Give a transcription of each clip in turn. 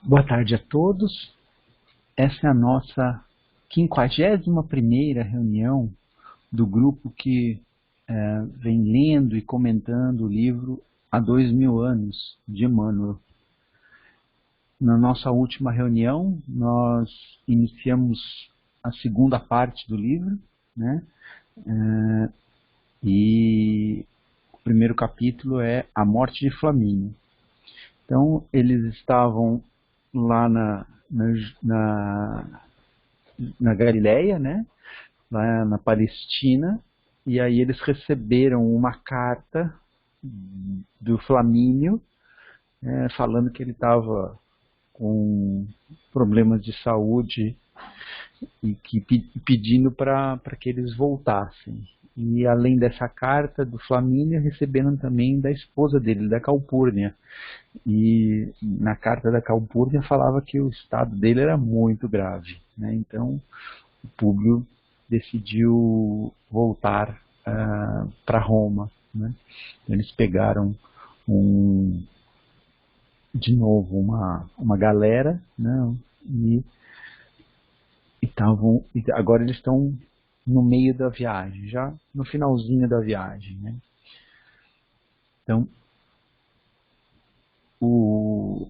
Boa tarde a todos. Essa é a nossa 51ª reunião do grupo que vem lendo e comentando o livro Há 2000 anos, de Emmanuel. Na nossa última reunião, nós iniciamos a segunda parte do livro, né? E o primeiro capítulo é A Morte de Flamínio. Então, eles estavam lá na Galileia, né? Lá na Palestina, e aí eles receberam uma carta do Flamínio, falando que ele estava com problemas de saúde e pedindo para que eles voltassem. E além dessa carta do Flamínio, receberam também da esposa dele, da Calpurnia. E na carta da Calpurnia falava que o estado dele era muito grave, né? Então o Públio decidiu voltar para Roma, né? Eles pegaram de novo uma galera, né? Agora eles estão no meio da viagem, já no finalzinho da viagem, né? Então o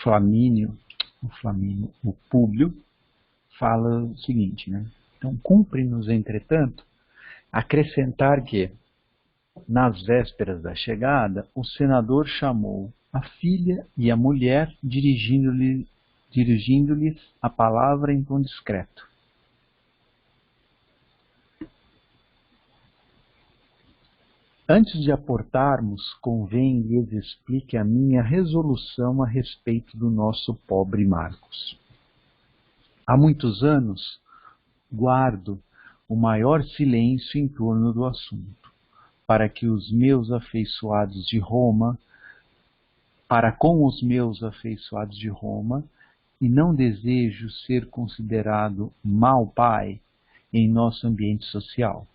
Flamínio, o Públio fala o seguinte, né? Então cumpre-nos, entretanto, acrescentar que, nas vésperas da chegada, o senador chamou a filha e a mulher, dirigindo-lhes a palavra em tom discreto. Antes de aportarmos, convém lhes explique a minha resolução a respeito do nosso pobre Marcos. Há muitos anos guardo o maior silêncio em torno do assunto, para com os meus afeiçoados de Roma, e não desejo ser considerado mau pai em nosso ambiente social.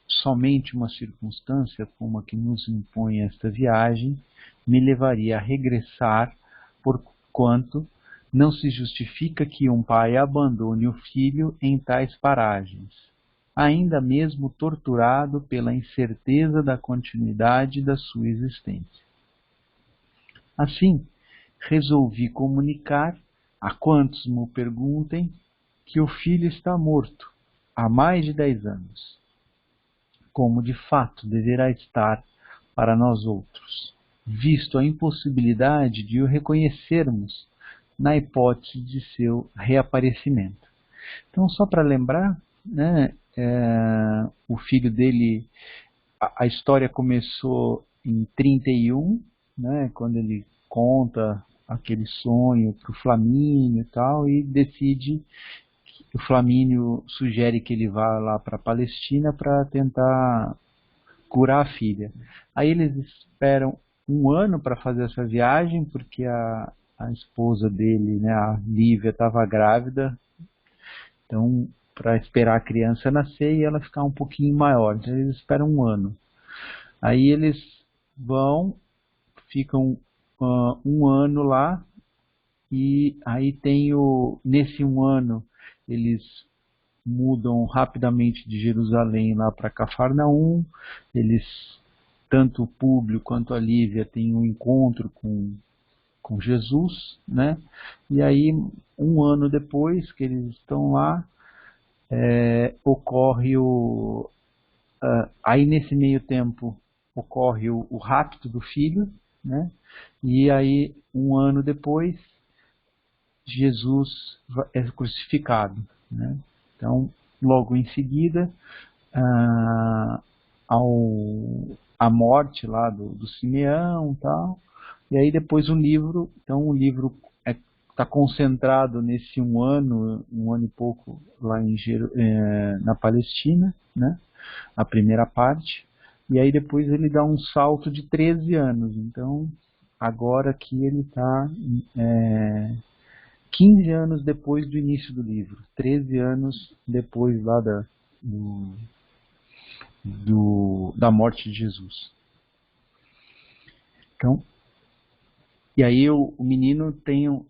Somente uma circunstância como a que nos impõe esta viagem me levaria a regressar, porquanto não se justifica que um pai abandone o filho em tais paragens, ainda mesmo torturado pela incerteza da continuidade da sua existência. Assim, resolvi comunicar a quantos me perguntem que o filho está morto há mais de 10 anos, como de fato deverá estar para nós outros, visto a impossibilidade de o reconhecermos na hipótese de seu reaparecimento. Então, só para lembrar, né, o filho dele, a história começou em 31, né, quando ele conta aquele sonho para o Flamínio e tal, e decide, o Flamínio sugere que ele vá lá para a Palestina para tentar curar a filha. Aí eles esperam um ano para fazer essa viagem, porque a esposa dele, né, a Lívia, estava grávida, então para esperar a criança nascer e ela ficar um pouquinho maior. Então eles esperam um ano. Aí eles ficam um ano lá, e aí nesse um ano eles mudam rapidamente de Jerusalém lá para Cafarnaum. Eles, tanto o Públio quanto a Lívia, têm um encontro com Jesus, né? E aí, um ano depois que eles estão lá, aí nesse meio tempo ocorre o rapto do filho, né? E aí, um ano depois, Jesus é crucificado, né? Então, logo em seguida, a morte lá do Simeão e tal, e aí depois o livro está concentrado nesse um ano e pouco lá na Palestina, né? A primeira parte, e aí depois ele dá um salto de 13 anos, então agora aqui ele está 15 anos depois do início do livro, 13 anos depois lá da morte de Jesus. Então, E aí o menino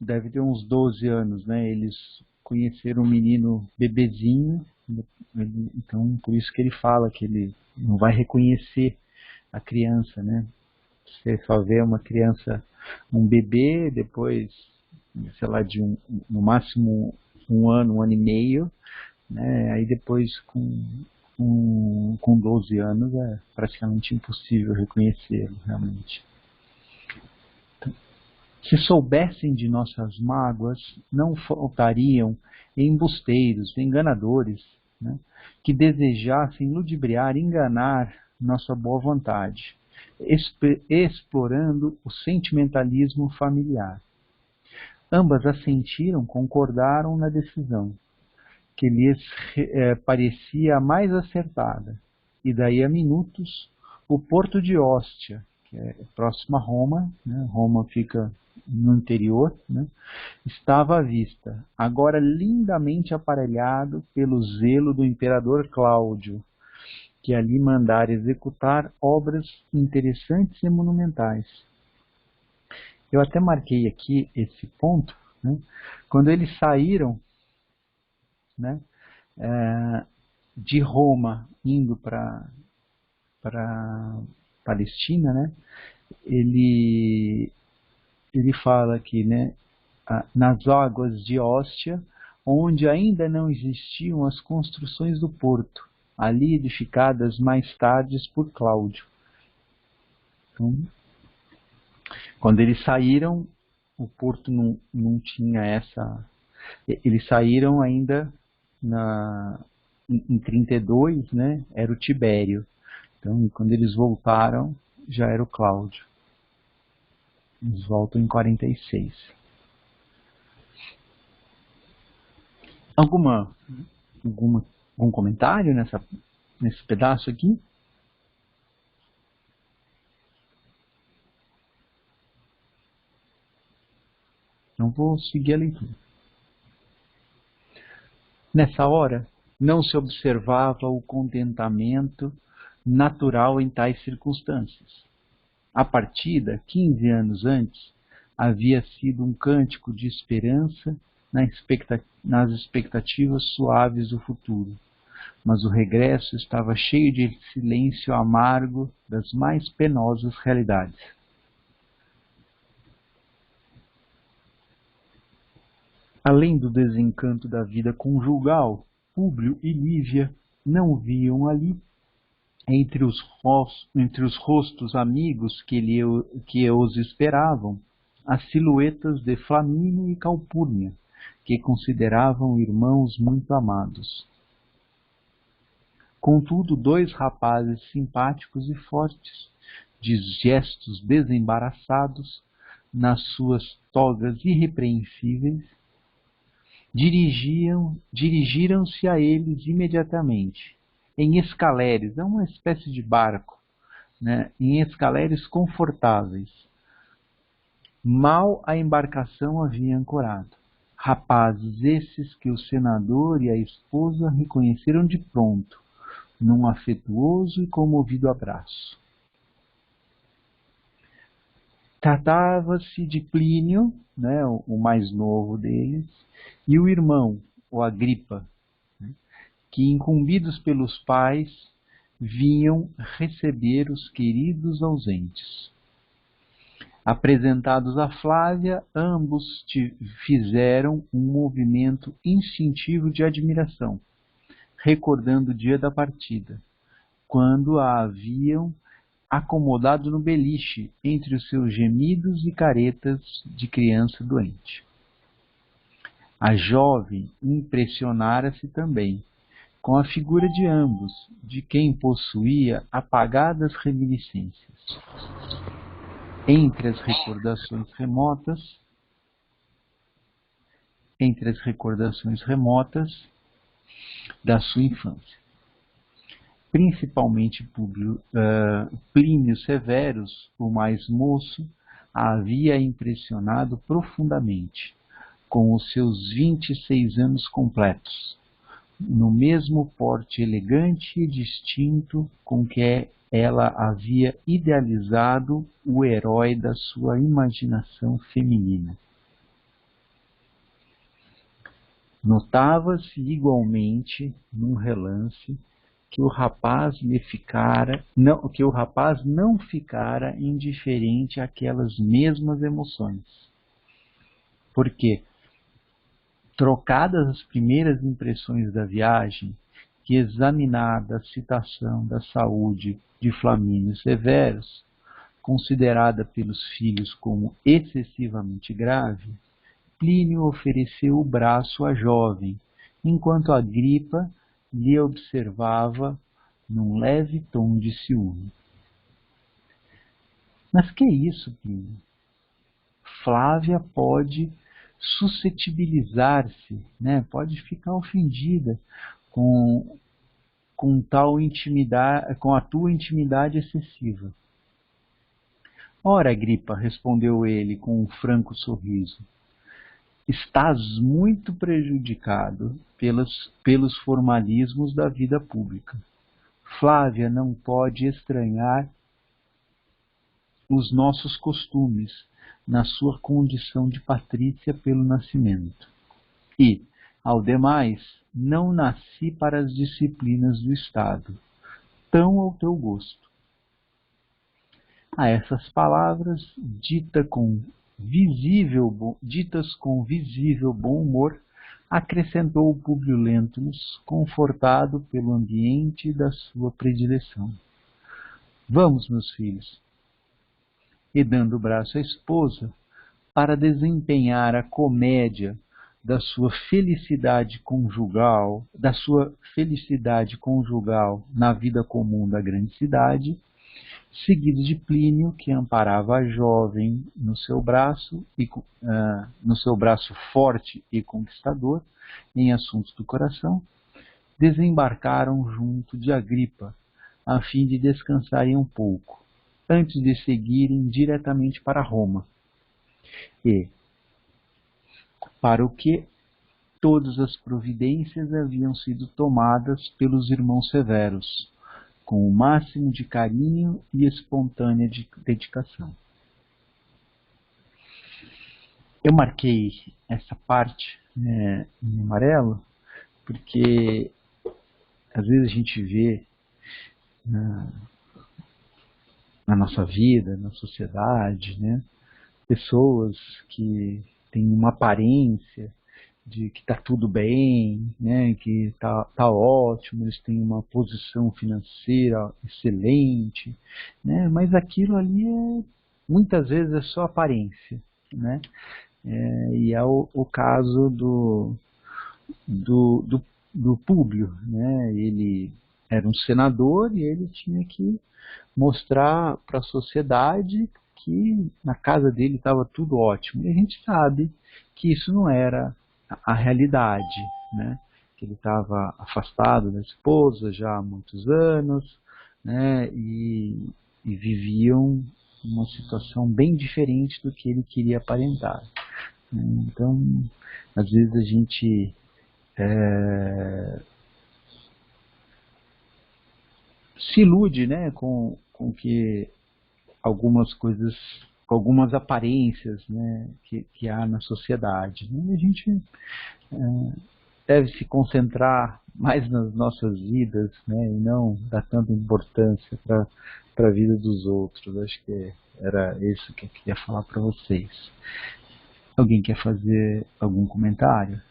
deve ter uns 12 anos, né? Eles conheceram um menino bebezinho, então por isso que ele fala que ele não vai reconhecer a criança, né? Você só vê uma criança, um bebê, depois, sei lá, no máximo um ano e meio, né? Aí depois com 12 anos é praticamente impossível reconhecê-lo, realmente. Se soubessem de nossas mágoas, não faltariam embusteiros, enganadores, né, que desejassem ludibriar e enganar nossa boa vontade, explorando o sentimentalismo familiar. Ambas assentiram, concordaram na decisão, que lhes parecia a mais acertada, e daí a minutos o porto de Ostia, que é próximo a Roma, né, Roma fica no interior, né, estava à vista, agora lindamente aparelhado pelo zelo do imperador Cláudio, que ali mandara executar obras interessantes e monumentais. Eu até marquei aqui esse ponto, né, quando eles saíram, né, de Roma indo para Palestina, né, ele fala aqui, né, nas águas de Ostia, onde ainda não existiam as construções do porto, ali edificadas mais tarde por Cláudio. Então, quando eles saíram, o porto não tinha essa... Eles saíram ainda em 32, né, era o Tibério. Então, quando eles voltaram, já era o Cláudio. Eles voltam em 46. Algum comentário nesse pedaço aqui? Não vou seguir a leitura. Nessa hora, não se observava o contentamento natural em tais circunstâncias. A partida, 15 anos antes, havia sido um cântico de esperança nas expectativas suaves do futuro, mas o regresso estava cheio de silêncio amargo das mais penosas realidades. Além do desencanto da vida conjugal, Públio e Lívia não viam ali, entre os rostos amigos que os esperavam, as silhuetas de Flamínio e Calpurnia, que consideravam irmãos muito amados. Contudo, dois rapazes simpáticos e fortes, de gestos desembaraçados, nas suas togas irrepreensíveis, dirigiram-se a eles imediatamente, em escaleres, é uma espécie de barco, né, em escaleres confortáveis. Mal a embarcação havia ancorado. Rapazes esses que o senador e a esposa reconheceram de pronto, num afetuoso e comovido abraço. Tratava-se de Plínio, né, o mais novo deles, e o irmão, o Agripa, né, que, incumbidos pelos pais, vinham receber os queridos ausentes. Apresentados a Flávia, ambos fizeram um movimento instintivo de admiração, recordando o dia da partida, quando a haviam acomodado no beliche, entre os seus gemidos e caretas de criança doente. A jovem impressionara-se também com a figura de ambos, de quem possuía apagadas reminiscências. Entre as recordações remotas da sua infância. Principalmente Plínio Severus, o mais moço, a havia impressionado profundamente, com os seus 26 anos completos, no mesmo porte elegante e distinto com que ela havia idealizado o herói da sua imaginação feminina. Notava-se igualmente, num relance, que o rapaz não ficara indiferente àquelas mesmas emoções. Porque, trocadas as primeiras impressões da viagem, que examinada a situação da saúde de Flamínio Severus, considerada pelos filhos como excessivamente grave, Plínio ofereceu o braço à jovem, enquanto Agripa lhe observava num leve tom de ciúme. Mas que é isso, Plínio? Flávia pode suscetibilizar-se, né? Pode ficar ofendida com tal intimidade, com a tua intimidade excessiva. Ora, Agripa, respondeu ele com um franco sorriso, estás muito prejudicado pelos formalismos da vida pública. Flávia não pode estranhar os nossos costumes na sua condição de patrícia pelo nascimento. E, ao demais, não nasci para as disciplinas do Estado, tão ao teu gosto. A essas palavras, ditas com visível bom humor, acrescentou Públio Lentulus, confortado pelo ambiente da sua predileção. Vamos, meus filhos. E dando o braço à esposa, para desempenhar a comédia da sua felicidade conjugal na vida comum da grande cidade, seguido de Plínio, que amparava a jovem no seu braço forte e conquistador em assuntos do coração, desembarcaram junto de Agripa, a fim de descansarem um pouco, antes de seguirem diretamente para Roma. E, para o que todas as providências haviam sido tomadas pelos irmãos Severos, com o máximo de carinho e espontânea dedicação. Eu marquei essa parte em amarelo, porque às vezes a gente vê na nossa vida, na sociedade, né, pessoas que têm uma aparência de que está tudo bem, né, que tá ótimo, eles têm uma posição financeira excelente, né, mas aquilo ali muitas vezes é só aparência, né, e é o caso do Públio, né, ele era um senador e ele tinha que mostrar para a sociedade que na casa dele estava tudo ótimo, e a gente sabe que isso não era a realidade, né? Que ele estava afastado da esposa já há muitos anos, né? E viviam uma situação bem diferente do que ele queria aparentar. Então, às vezes a gente se ilude, né? Com que algumas coisas, com algumas aparências, né, que há na sociedade. E a gente deve se concentrar mais nas nossas vidas, né, e não dar tanta importância para a vida dos outros. Acho que era isso que eu queria falar para vocês. Alguém quer fazer algum comentário?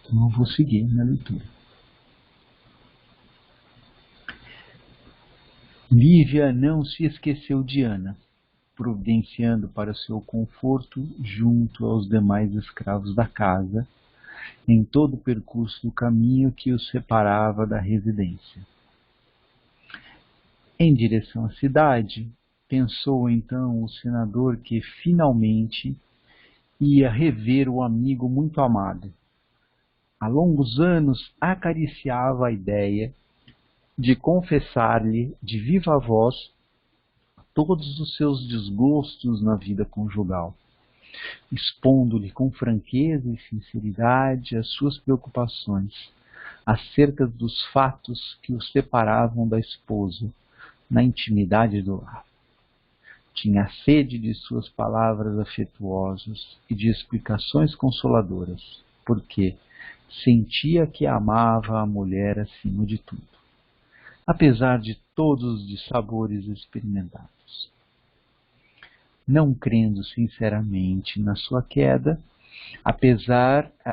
Então eu vou seguir na leitura. Lívia não se esqueceu de Ana, providenciando para seu conforto junto aos demais escravos da casa, em todo o percurso do caminho que os separava da residência. Em direção à cidade, pensou então o senador que finalmente ia rever o amigo muito amado. Há longos anos acariciava a ideia de confessar-lhe de viva voz todos os seus desgostos na vida conjugal, expondo-lhe com franqueza e sinceridade as suas preocupações acerca dos fatos que o separavam da esposa na intimidade do lar. Tinha sede de suas palavras afetuosas e de explicações consoladoras, porque sentia que amava a mulher acima de tudo, apesar de todos os dissabores experimentados. Não crendo sinceramente na sua queda,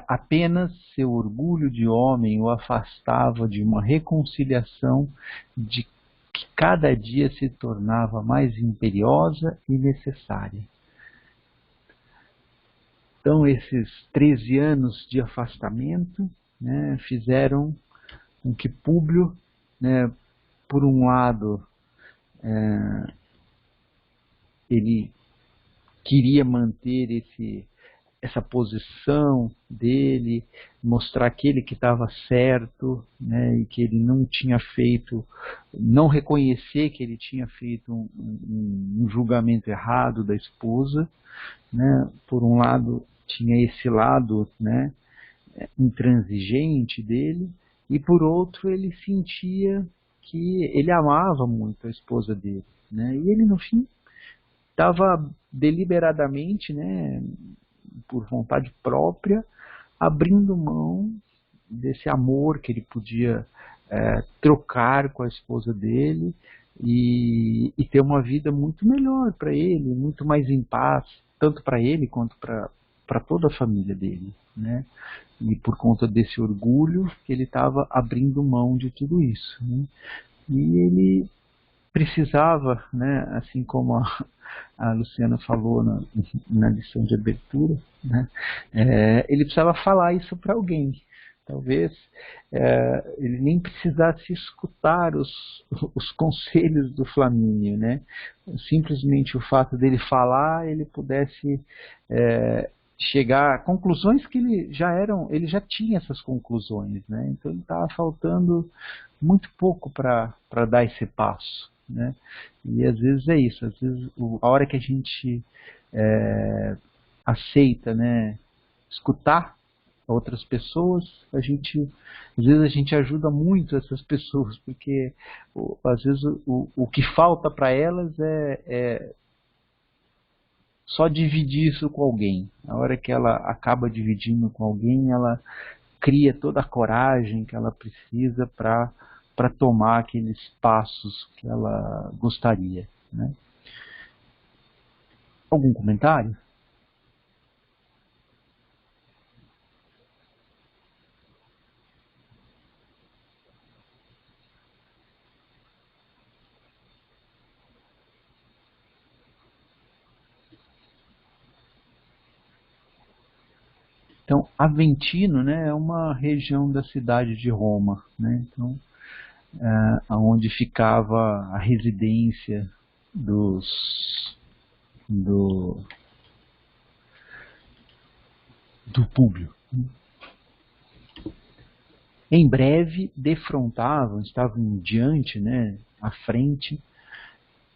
apenas seu orgulho de homem o afastava de uma reconciliação de que cada dia se tornava mais imperiosa e necessária. Então, esses 13 anos de afastamento, né, fizeram com que Públio, né, por um lado, ele queria manter essa posição dele, mostrar que ele que estava certo, né, e que ele não tinha feito, não reconhecer que ele tinha feito um julgamento errado da esposa, né. Por um lado tinha esse lado, né, intransigente dele, e por outro ele sentia que ele amava muito a esposa dele, né, e ele no fim estava deliberadamente, né, por vontade própria, abrindo mão desse amor que ele podia trocar com a esposa dele e ter uma vida muito melhor para ele, muito mais em paz, tanto para ele quanto para toda a família dele, né? E por conta desse orgulho que ele estava abrindo mão de tudo isso, né? E ele precisava, né, assim como a Luciana falou na lição de abertura, né, ele precisava falar isso para alguém. Talvez ele nem precisasse escutar os conselhos do Flamínio, né? Simplesmente o fato dele falar, ele pudesse chegar a conclusões que ele já tinha essas conclusões, né? Então ele estava faltando muito pouco para dar esse passo, né? E às vezes é isso, às vezes a hora que a gente aceita, né, escutar outras pessoas, às vezes a gente ajuda muito essas pessoas, porque às vezes o que falta para elas é só dividir isso com alguém. A hora que ela acaba dividindo com alguém, ela cria toda a coragem que ela precisa para tomar aqueles passos que ela gostaria, né? Algum comentário? Então, Aventino, né, é uma região da cidade de Roma, né? Então, onde ficava a residência do Públio. Em breve estavam diante, né, à frente,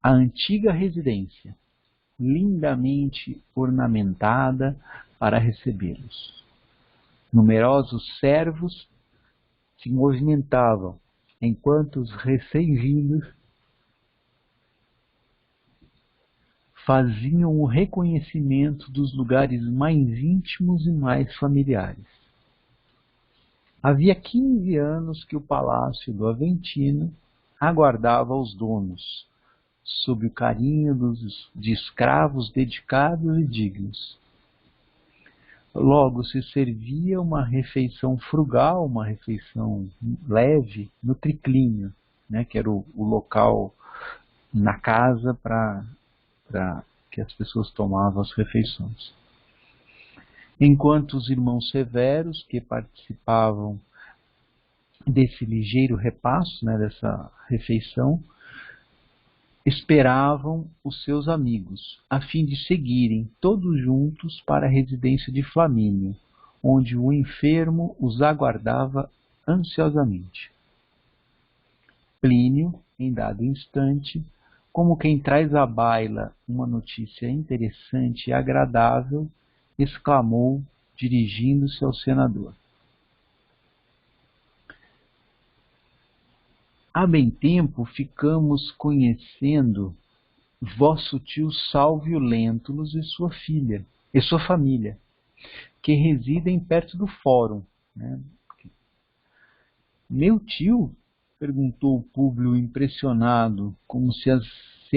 a antiga residência, lindamente ornamentada para recebê-los. Numerosos servos se movimentavam, enquanto os recém-vindos faziam o reconhecimento dos lugares mais íntimos e mais familiares. Havia 15 anos que o palácio do Aventino aguardava os donos, sob o carinho de escravos dedicados e dignos. Logo se servia uma refeição frugal, uma refeição leve, no triclínio, né, que era o local na casa para que as pessoas tomavam as refeições. Enquanto os irmãos severos, que participavam desse ligeiro repasso, né, dessa refeição, esperavam os seus amigos, a fim de seguirem todos juntos para a residência de Flamínio, onde o enfermo os aguardava ansiosamente. Plínio, em dado instante, como quem traz à baila uma notícia interessante e agradável, exclamou, dirigindo-se ao senador: há bem tempo ficamos conhecendo vosso tio Salvio Lentulus e sua filha, e sua família, que residem perto do fórum, né? Meu tio? Perguntou Públio impressionado, como se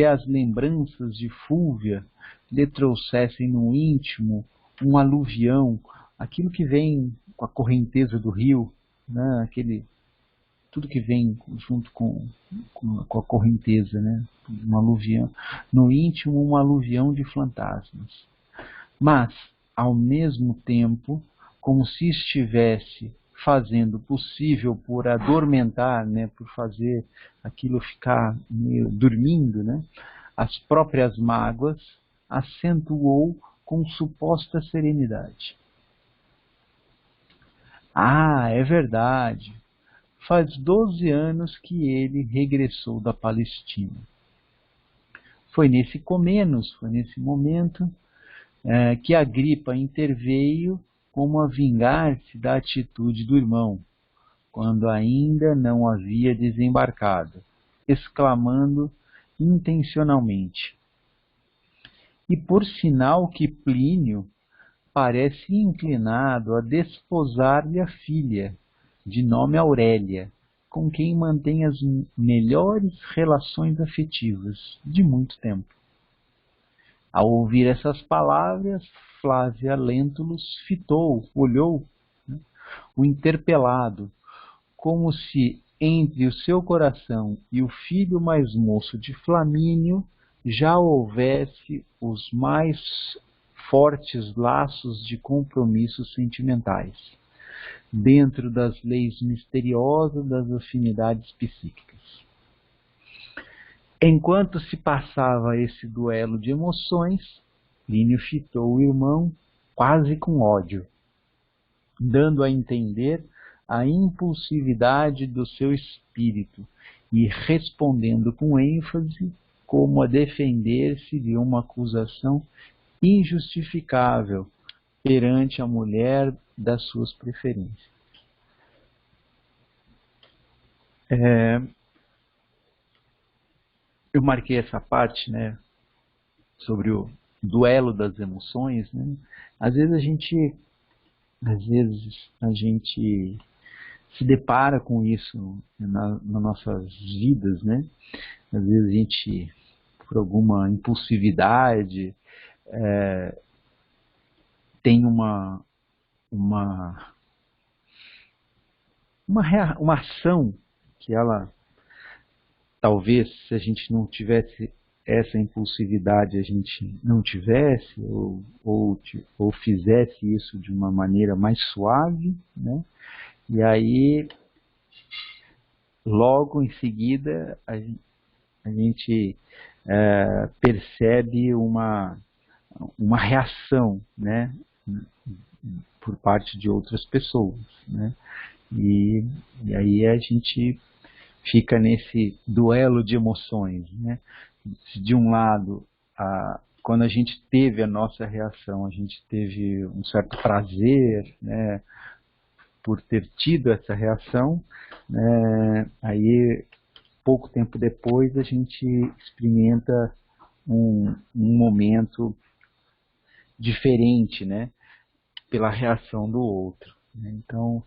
as lembranças de Fúlvia lhe trouxessem no íntimo um aluvião, aquilo que vem com a correnteza do rio, né? Tudo que vem junto com a correnteza, né? Um aluvião, no íntimo um aluvião de fantasmas. Mas, ao mesmo tempo, como se estivesse fazendo o possível por adormentar, né, por fazer aquilo ficar meio dormindo, né, as próprias mágoas, acentuou com suposta serenidade: ah, é verdade. Faz 12 anos que ele regressou da Palestina. Foi nesse momento que Agripa interveio como a vingar-se da atitude do irmão, quando ainda não havia desembarcado, exclamando intencionalmente: e por sinal que Plínio parece inclinado a desposar-lhe a filha, de nome Aurélia, com quem mantém as melhores relações afetivas de muito tempo. Ao ouvir essas palavras, Flávia Lentulus olhou, né, o interpelado, como se entre o seu coração e o filho mais moço de Flamínio já houvesse os mais fortes laços de compromissos sentimentais, dentro das leis misteriosas das afinidades psíquicas. Enquanto se passava esse duelo de emoções, Plínio fitou o irmão quase com ódio, dando a entender a impulsividade do seu espírito e respondendo com ênfase como a defender-se de uma acusação injustificável perante a mulher das suas preferências. Eu marquei essa parte, né, sobre o duelo das emoções, né? Às vezes a gente se depara com isso nas nossas vidas, né? Às vezes a gente, por alguma impulsividade, tem uma ação que ela, talvez, se a gente não tivesse essa impulsividade, a gente não tivesse, ou fizesse isso de uma maneira mais suave, né? E aí, logo em seguida, a gente percebe uma reação, né, por parte de outras pessoas, né? E aí a gente fica nesse duelo de emoções, né? De um lado, quando a gente teve a nossa reação, a gente teve um certo prazer, né, por ter tido essa reação, né? Aí, pouco tempo depois, a gente experimenta um momento diferente, né, pela reação do outro. Então,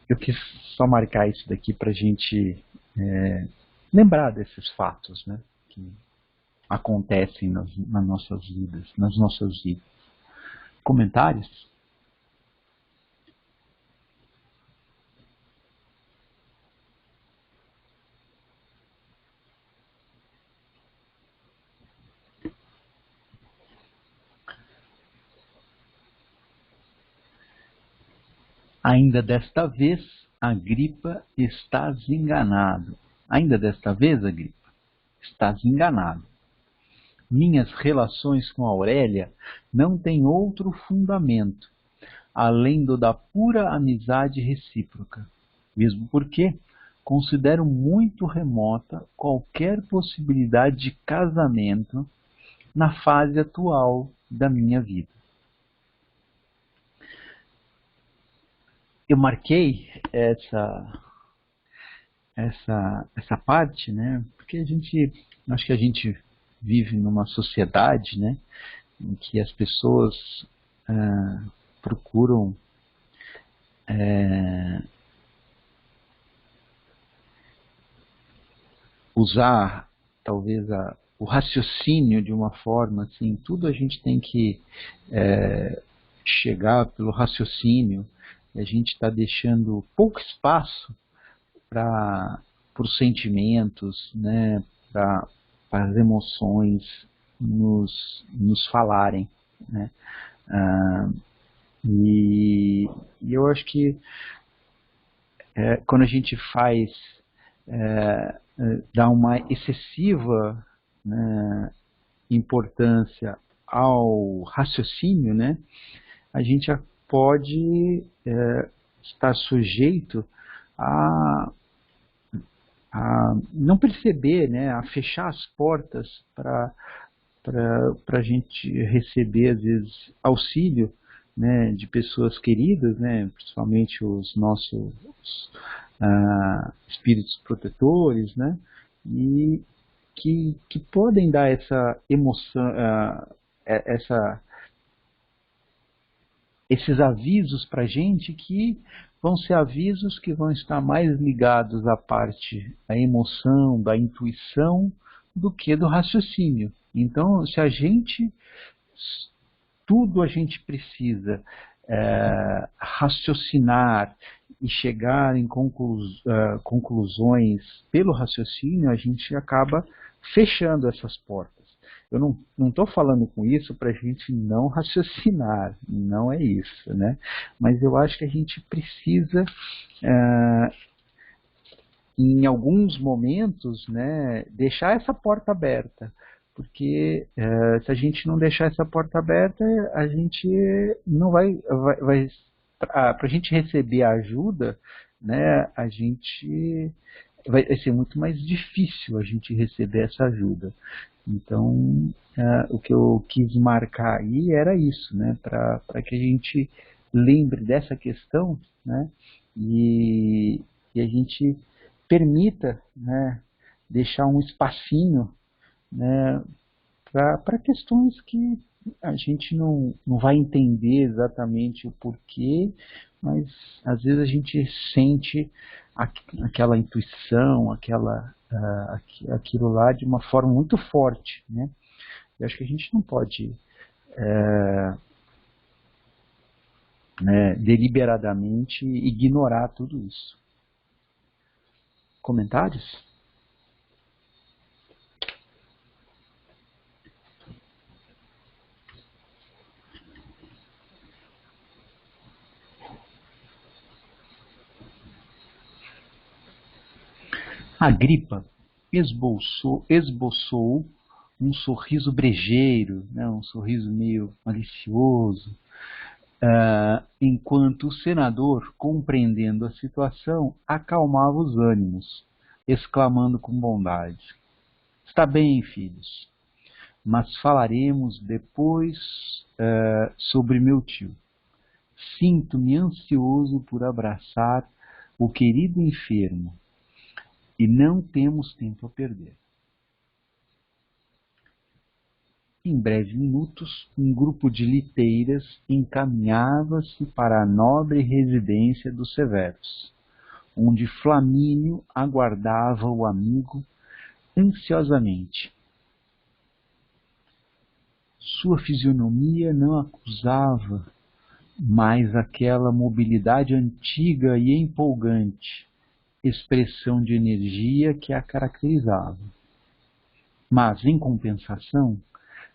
eu quis só marcar isso daqui para a gente lembrar desses fatos, né, que acontecem nas nossas vidas, Comentários? Ainda desta vez, Agripa, estás enganado. Ainda desta vez, Agripa, estás enganado. Minhas relações com Aurélia não têm outro fundamento, além do da pura amizade recíproca. mesmo porque considero muito remota qualquer possibilidade de casamento na fase atual da minha vida. Eu marquei essa parte, né, porque acho que a gente vive numa sociedade, né, em que as pessoas procuram usar talvez o raciocínio de uma forma assim, tudo a gente tem que chegar pelo raciocínio, e a gente está deixando pouco espaço para os sentimentos, né, para as emoções nos falarem, né? E eu acho que quando a gente dá uma excessiva, né, importância ao raciocínio, né, a gente pode estar sujeito a não perceber, né, a fechar as portas para a gente receber, às vezes, auxílio, né, de pessoas queridas, né, principalmente os nossos espíritos protetores, né, e que podem dar essa emoção, esses avisos para a gente, que vão ser avisos que vão estar mais ligados à parte da emoção, da intuição, do que do raciocínio. Então, se a gente, tudo a gente precisa raciocinar e chegar em conclusões pelo raciocínio, a gente acaba fechando essas portas. Eu não estou falando com isso para a gente não raciocinar, não é isso, né? Mas eu acho que a gente precisa, em alguns momentos, né, deixar essa porta aberta, porque se a gente não deixar essa porta aberta, a gente não vai para a gente receber a ajuda, né, vai ser muito mais difícil a gente receber essa ajuda. Então, o que eu quis marcar aí era isso, né, para que a gente lembre dessa questão, né, e a gente permita, né, deixar um espacinho, né, para questões que a gente não vai entender exatamente o porquê, mas às vezes a gente sente aquela intuição, aquilo lá de uma forma muito forte, né? Eu acho que a gente não pode deliberadamente ignorar tudo isso. Comentários? Agripa esboçou um sorriso brejeiro, né, um sorriso meio malicioso, enquanto o senador, compreendendo a situação, acalmava os ânimos, exclamando com bondade: "Está bem, filhos, mas falaremos depois sobre meu tio. Sinto-me ansioso por abraçar o querido enfermo e não temos tempo a perder." Em breves minutos, um grupo de liteiras encaminhava-se para a nobre residência dos Severos, onde Flamínio aguardava o amigo ansiosamente. Sua fisionomia não acusava mais aquela mobilidade antiga e empolgante, expressão de energia que a caracterizava. Mas, em compensação,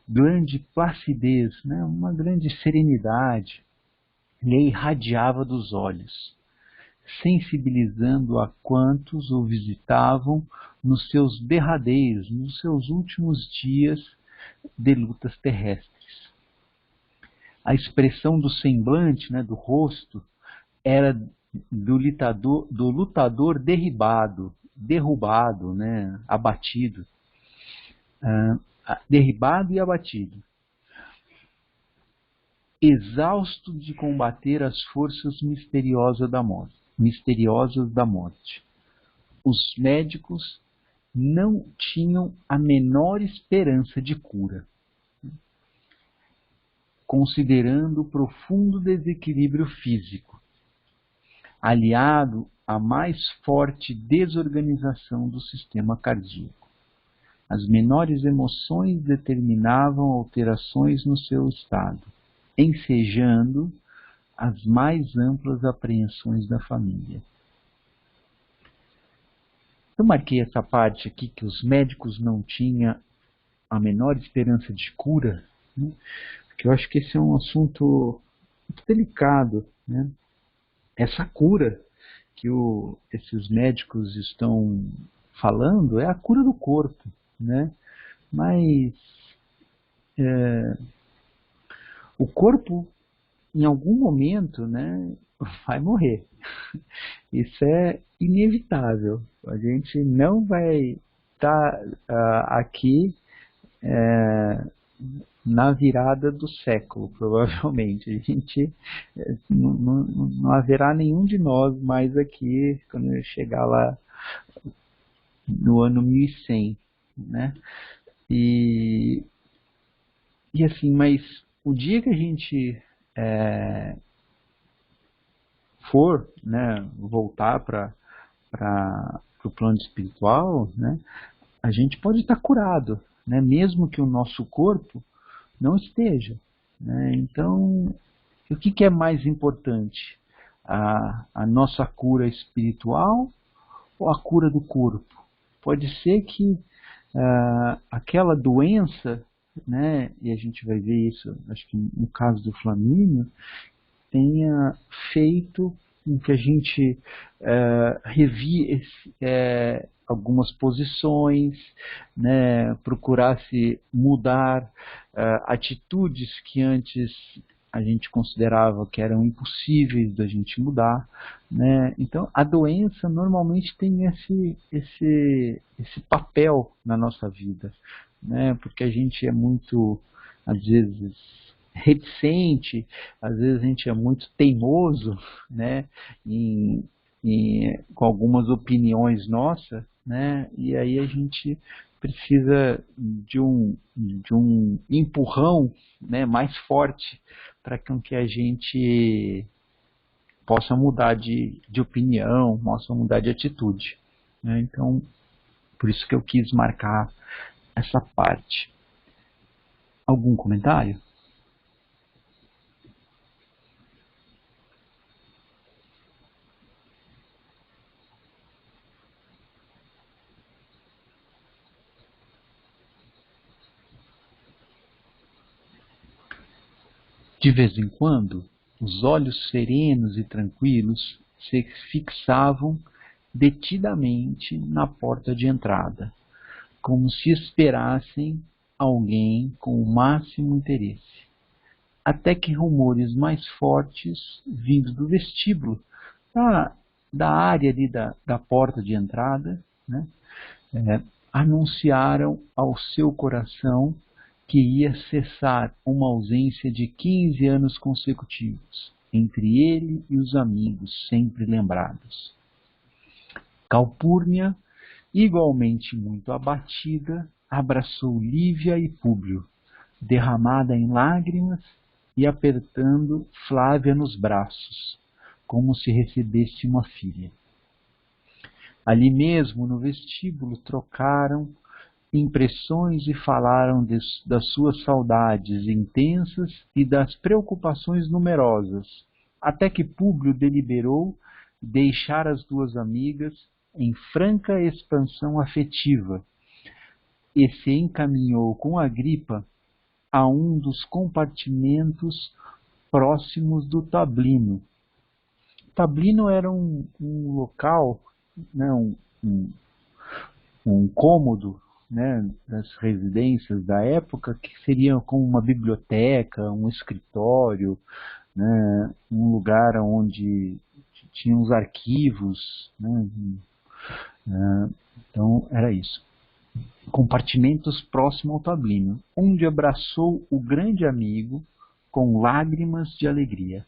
grande placidez, né, uma grande serenidade lhe irradiava dos olhos, sensibilizando a quantos o visitavam nos seus derradeiros, nos seus últimos dias de lutas terrestres. A expressão do semblante, né, do rosto, era do lutador derrubado, né, abatido, derribado e abatido, exausto de combater as forças misteriosas da morte. Os médicos não tinham a menor esperança de cura, considerando o profundo desequilíbrio físico, aliado à mais forte desorganização do sistema cardíaco. As menores emoções determinavam alterações no seu estado, ensejando as mais amplas apreensões da família. Eu marquei essa parte aqui que os médicos não tinham a menor esperança de cura, né? Porque eu acho que esse é um assunto muito delicado, né? Essa cura que esses médicos estão falando é a cura do corpo, né? Mas o corpo, em algum momento, né, vai morrer. Isso é inevitável. A gente não vai estar aqui na virada do século, provavelmente. A gente não haverá nenhum de nós mais aqui quando chegar lá no ano 1100, né? E assim, mas o dia que a gente for, né, voltar para o plano espiritual, né, a gente pode estar curado, né, mesmo que o nosso corpo não esteja, né? Então, o que é mais importante? A nossa cura espiritual ou a cura do corpo? Pode ser que aquela doença, né, e a gente vai ver isso, acho que no caso do Flamínio, tenha feito com que a gente revie algumas posições, né, procurasse mudar atitudes que antes a gente considerava que eram impossíveis da gente mudar, né? Então a doença normalmente tem esse papel na nossa vida, né? Porque a gente é muito, às vezes, reticente, às vezes a gente é muito teimoso, né, com algumas opiniões nossas, né, e aí a gente precisa de um empurrão, né, mais forte para que a gente possa mudar de opinião, possa mudar de atitude, né? Então, por isso que eu quis marcar essa parte. Algum comentário? De vez em quando, os olhos serenos e tranquilos se fixavam detidamente na porta de entrada, como se esperassem alguém com o máximo interesse, até que rumores mais fortes, vindo do vestíbulo, da, da área ali da porta de entrada, né, anunciaram ao seu coração que ia cessar uma ausência de 15 anos consecutivos, entre ele e os amigos sempre lembrados. Calpurnia, igualmente muito abatida, abraçou Lívia e Públio, derramada em lágrimas e apertando Flávia nos braços, como se recebesse uma filha. Ali mesmo, no vestíbulo, trocaram impressões e falaram das suas saudades intensas e das preocupações numerosas, até que Públio deliberou deixar as duas amigas em franca expansão afetiva e se encaminhou com Agripa a um dos compartimentos próximos do tablino. O tablino era um local, né, um cômodo, né, das residências da época, que seria como uma biblioteca, um escritório, né, um lugar onde tinha os arquivos, né? Então era isso. Compartimentos próximo ao tablino, onde abraçou o grande amigo com lágrimas de alegria.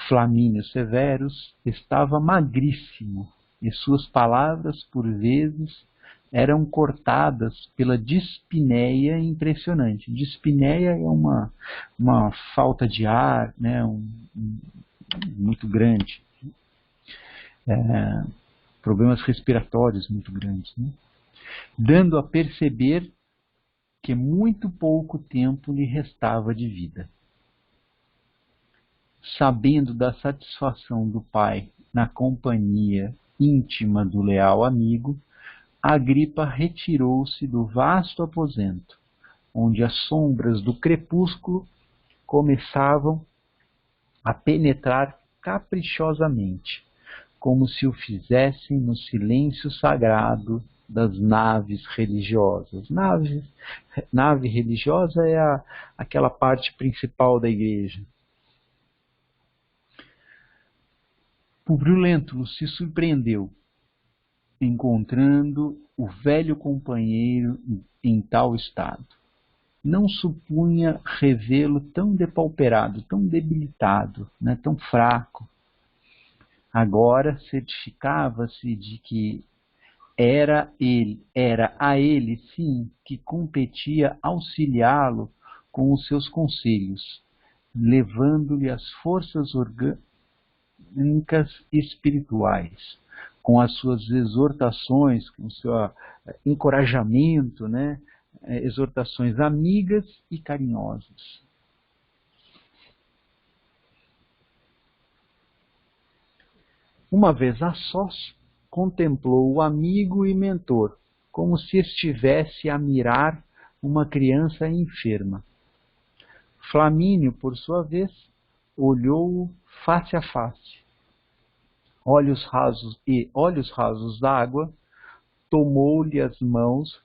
Flamínio Severus estava magríssimo, e suas palavras, por vezes, eram cortadas pela dispneia impressionante. Dispneia é uma falta de ar, né, muito grande. Problemas respiratórios muito grandes, né? Dando a perceber que muito pouco tempo lhe restava de vida. Sabendo da satisfação do pai na companhia íntima do leal amigo, Agripa retirou-se do vasto aposento, onde as sombras do crepúsculo começavam a penetrar caprichosamente, como se o fizessem no silêncio sagrado das naves religiosas. Nave religiosa é aquela parte principal da igreja. Publio Lentulus se surpreendeu, encontrando o velho companheiro em tal estado. Não supunha revê-lo tão depauperado, tão debilitado, né, tão fraco. Agora certificava-se de que era a ele, sim, que competia auxiliá-lo com os seus conselhos, levando-lhe as forças orgânicas espirituais, com as suas exortações, com o seu encorajamento, né? Exortações amigas e carinhosas. Uma vez a sós, contemplou o amigo e mentor, como se estivesse a mirar uma criança enferma. Flamínio, por sua vez, olhou-o face a face. Olhos rasos d'água, tomou-lhe as mãos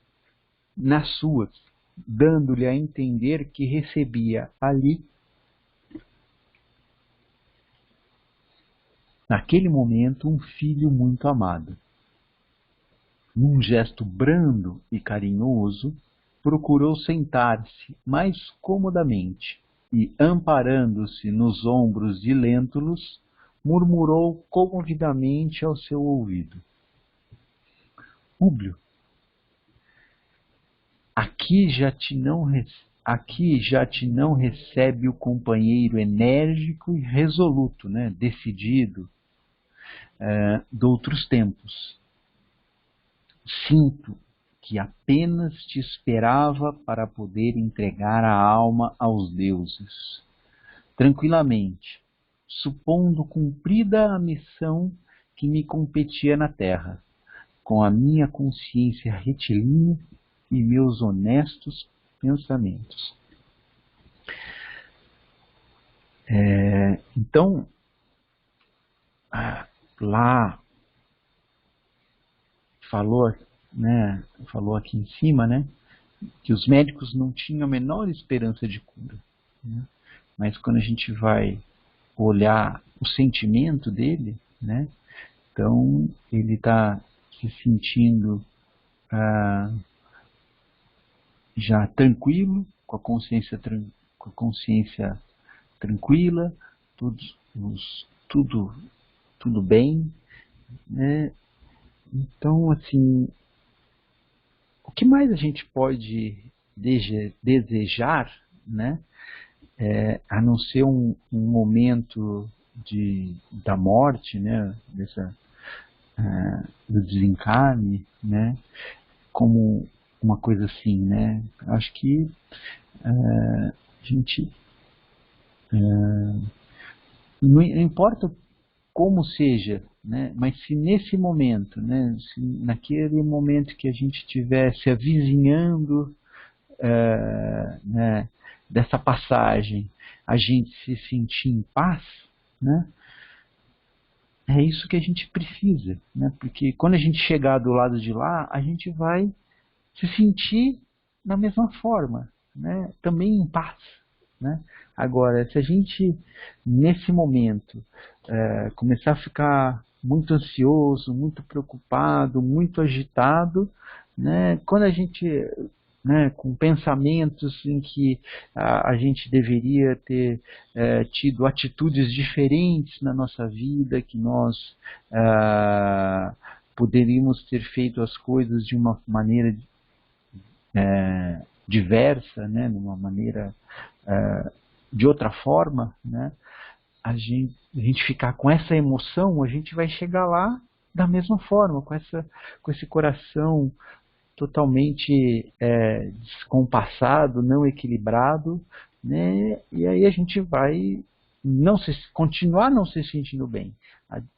nas suas, dando-lhe a entender que recebia ali, naquele momento, um filho muito amado. Num gesto brando e carinhoso, procurou sentar-se mais comodamente e, amparando-se nos ombros de Lentulus, murmurou comovidamente ao seu ouvido: Públio, aqui já te não recebe o companheiro enérgico e resoluto, né, decidido, de outros tempos. Sinto que apenas te esperava para poder entregar a alma aos deuses, tranquilamente, supondo cumprida a missão que me competia na terra, com a minha consciência retilínea e meus honestos pensamentos. Então, lá falou aqui em cima, né, que os médicos não tinham a menor esperança de cura, né? Mas quando a gente vai olhar o sentimento dele, né, então ele está se sentindo já tranquilo, com a consciência tranquila, tudo bem, né? Então, assim, o que mais a gente pode desejar, né, a não ser um momento da morte, né, do desencarne, né, como uma coisa assim, né? Acho que a gente não importa como seja, né? Mas se nesse momento, né, se naquele momento que a gente estivesse avizinhando né, dessa passagem, a gente se sentir em paz, né? É isso que a gente precisa, né? Porque quando a gente chegar do lado de lá, a gente vai se sentir da mesma forma, né? Também em paz, né? Agora, se a gente, nesse momento, começar a ficar muito ansioso, muito preocupado, muito agitado, né? Quando a gente, né, com pensamentos em que a gente deveria ter tido atitudes diferentes na nossa vida, que nós poderíamos ter feito as coisas de uma maneira diversa, né, de uma maneira de outra forma, né, a gente ficar com essa emoção, a gente vai chegar lá da mesma forma, com esse coração totalmente descompassado, não equilibrado, né, e aí a gente vai continuar não se sentindo bem.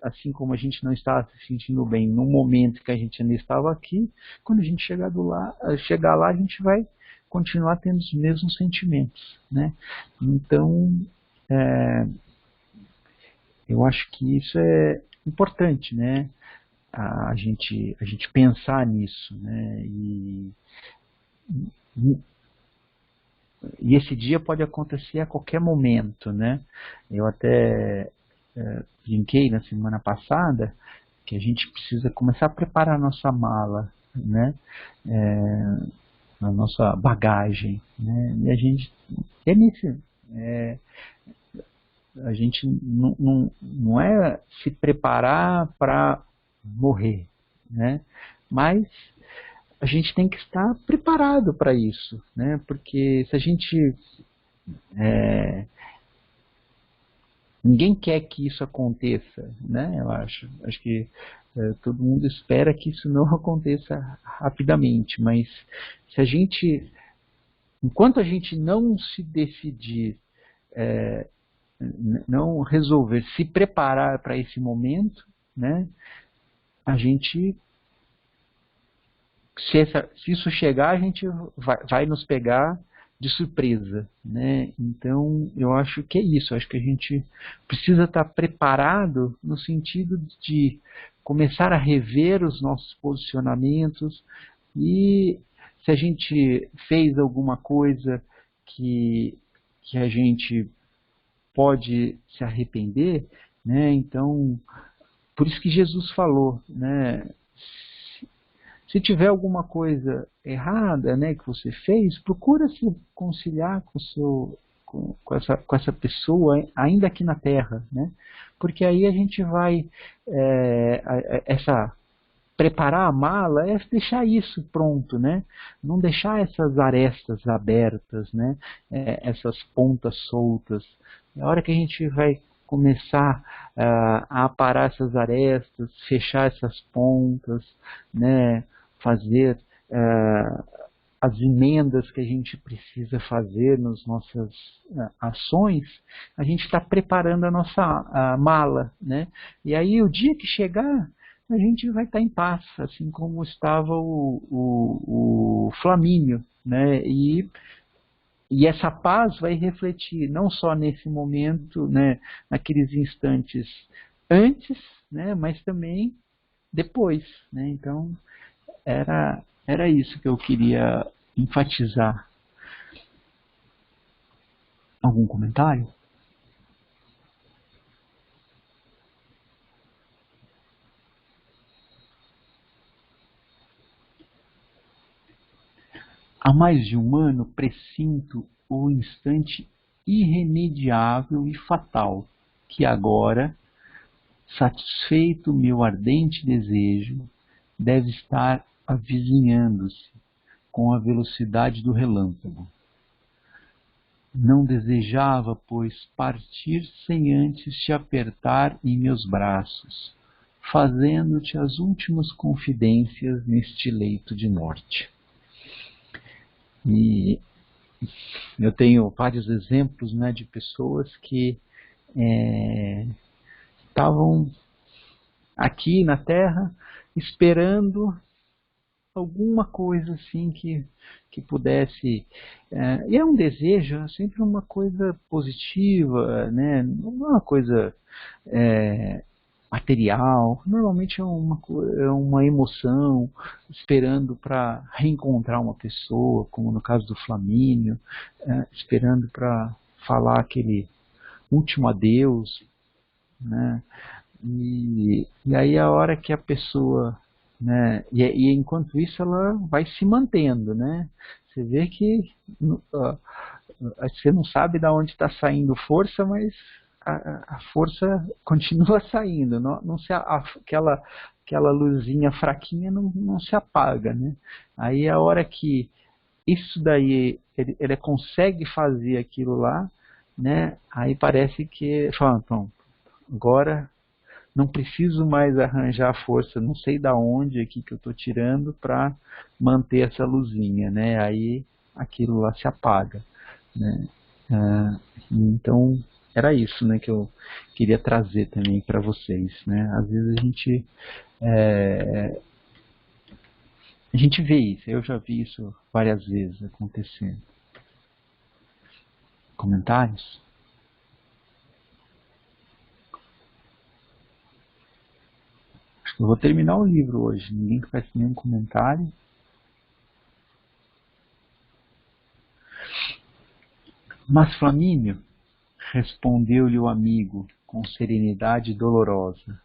Assim como a gente não estava se sentindo bem no momento que a gente ainda estava aqui, quando a gente chegar lá, a gente vai continuar tendo os mesmos sentimentos, né? Então, eu acho que isso é importante, né? A gente pensar nisso, né? E esse dia pode acontecer a qualquer momento, né? Eu até brinquei na semana passada que a gente precisa começar a preparar a nossa mala, né? A nossa bagagem, né? E a gente a gente não é se preparar para morrer, né? Mas a gente tem que estar preparado para isso, né? Porque se a gente ninguém quer que isso aconteça, né? Eu acho que todo mundo espera que isso não aconteça rapidamente, mas se a gente, enquanto a gente não se decidir, não resolver se preparar para esse momento, né? A gente, se isso chegar, a gente vai nos pegar de surpresa, né? Então, eu acho que é isso. Eu acho que a gente precisa estar preparado no sentido de começar a rever os nossos posicionamentos e se a gente fez alguma coisa que a gente pode se arrepender, né? Então, por isso que Jesus falou, né? Se tiver alguma coisa errada, né, que você fez, procura se conciliar com essa pessoa ainda aqui na Terra, né? Porque aí a gente vai preparar a mala é deixar isso pronto, né? Não deixar essas arestas abertas, né? Essas pontas soltas. Na hora que a gente vai começar a aparar essas arestas, fechar essas pontas, né? Fazer as emendas que a gente precisa fazer nas nossas ações, a gente está preparando a nossa mala, né? E aí o dia que chegar, a gente vai estar em paz, assim como estava o Flamínio, né? E essa paz vai refletir não só nesse momento, né, naqueles instantes antes, né, mas também depois, né? Então, era isso que eu queria enfatizar. Algum comentário? Há mais de um ano pressinto o instante irremediável e fatal, que agora, satisfeito meu ardente desejo, deve estar avizinhando-se com a velocidade do relâmpago. Não desejava, pois, partir sem antes te apertar em meus braços, fazendo-te as últimas confidências neste leito de morte. E eu tenho vários exemplos, né, de pessoas que estavam aqui na Terra esperando alguma coisa assim que pudesse... e é um desejo, é sempre uma coisa positiva, né? Não é uma coisa material, normalmente é uma emoção, esperando para reencontrar uma pessoa, como no caso do Flamínio, esperando para falar aquele último adeus, né? E aí a hora que a pessoa, né, e enquanto isso ela vai se mantendo, né? Você vê que você não sabe de onde está saindo força, mas a força continua saindo, não se, aquela luzinha fraquinha não se apaga, né? Aí a hora que isso daí ele consegue fazer aquilo lá, né? Aí parece que fala, então, agora não preciso mais arranjar força, não sei da onde aqui que eu estou tirando para manter essa luzinha, né? Aí aquilo lá se apaga, né? Então era isso, né, que eu queria trazer também para vocês, né? Às vezes a gente vê isso, eu já vi isso várias vezes acontecendo. Comentários? Acho que eu vou terminar o livro hoje. Ninguém faz nenhum comentário. Mas Flamínio, respondeu-lhe o amigo, com serenidade dolorosa,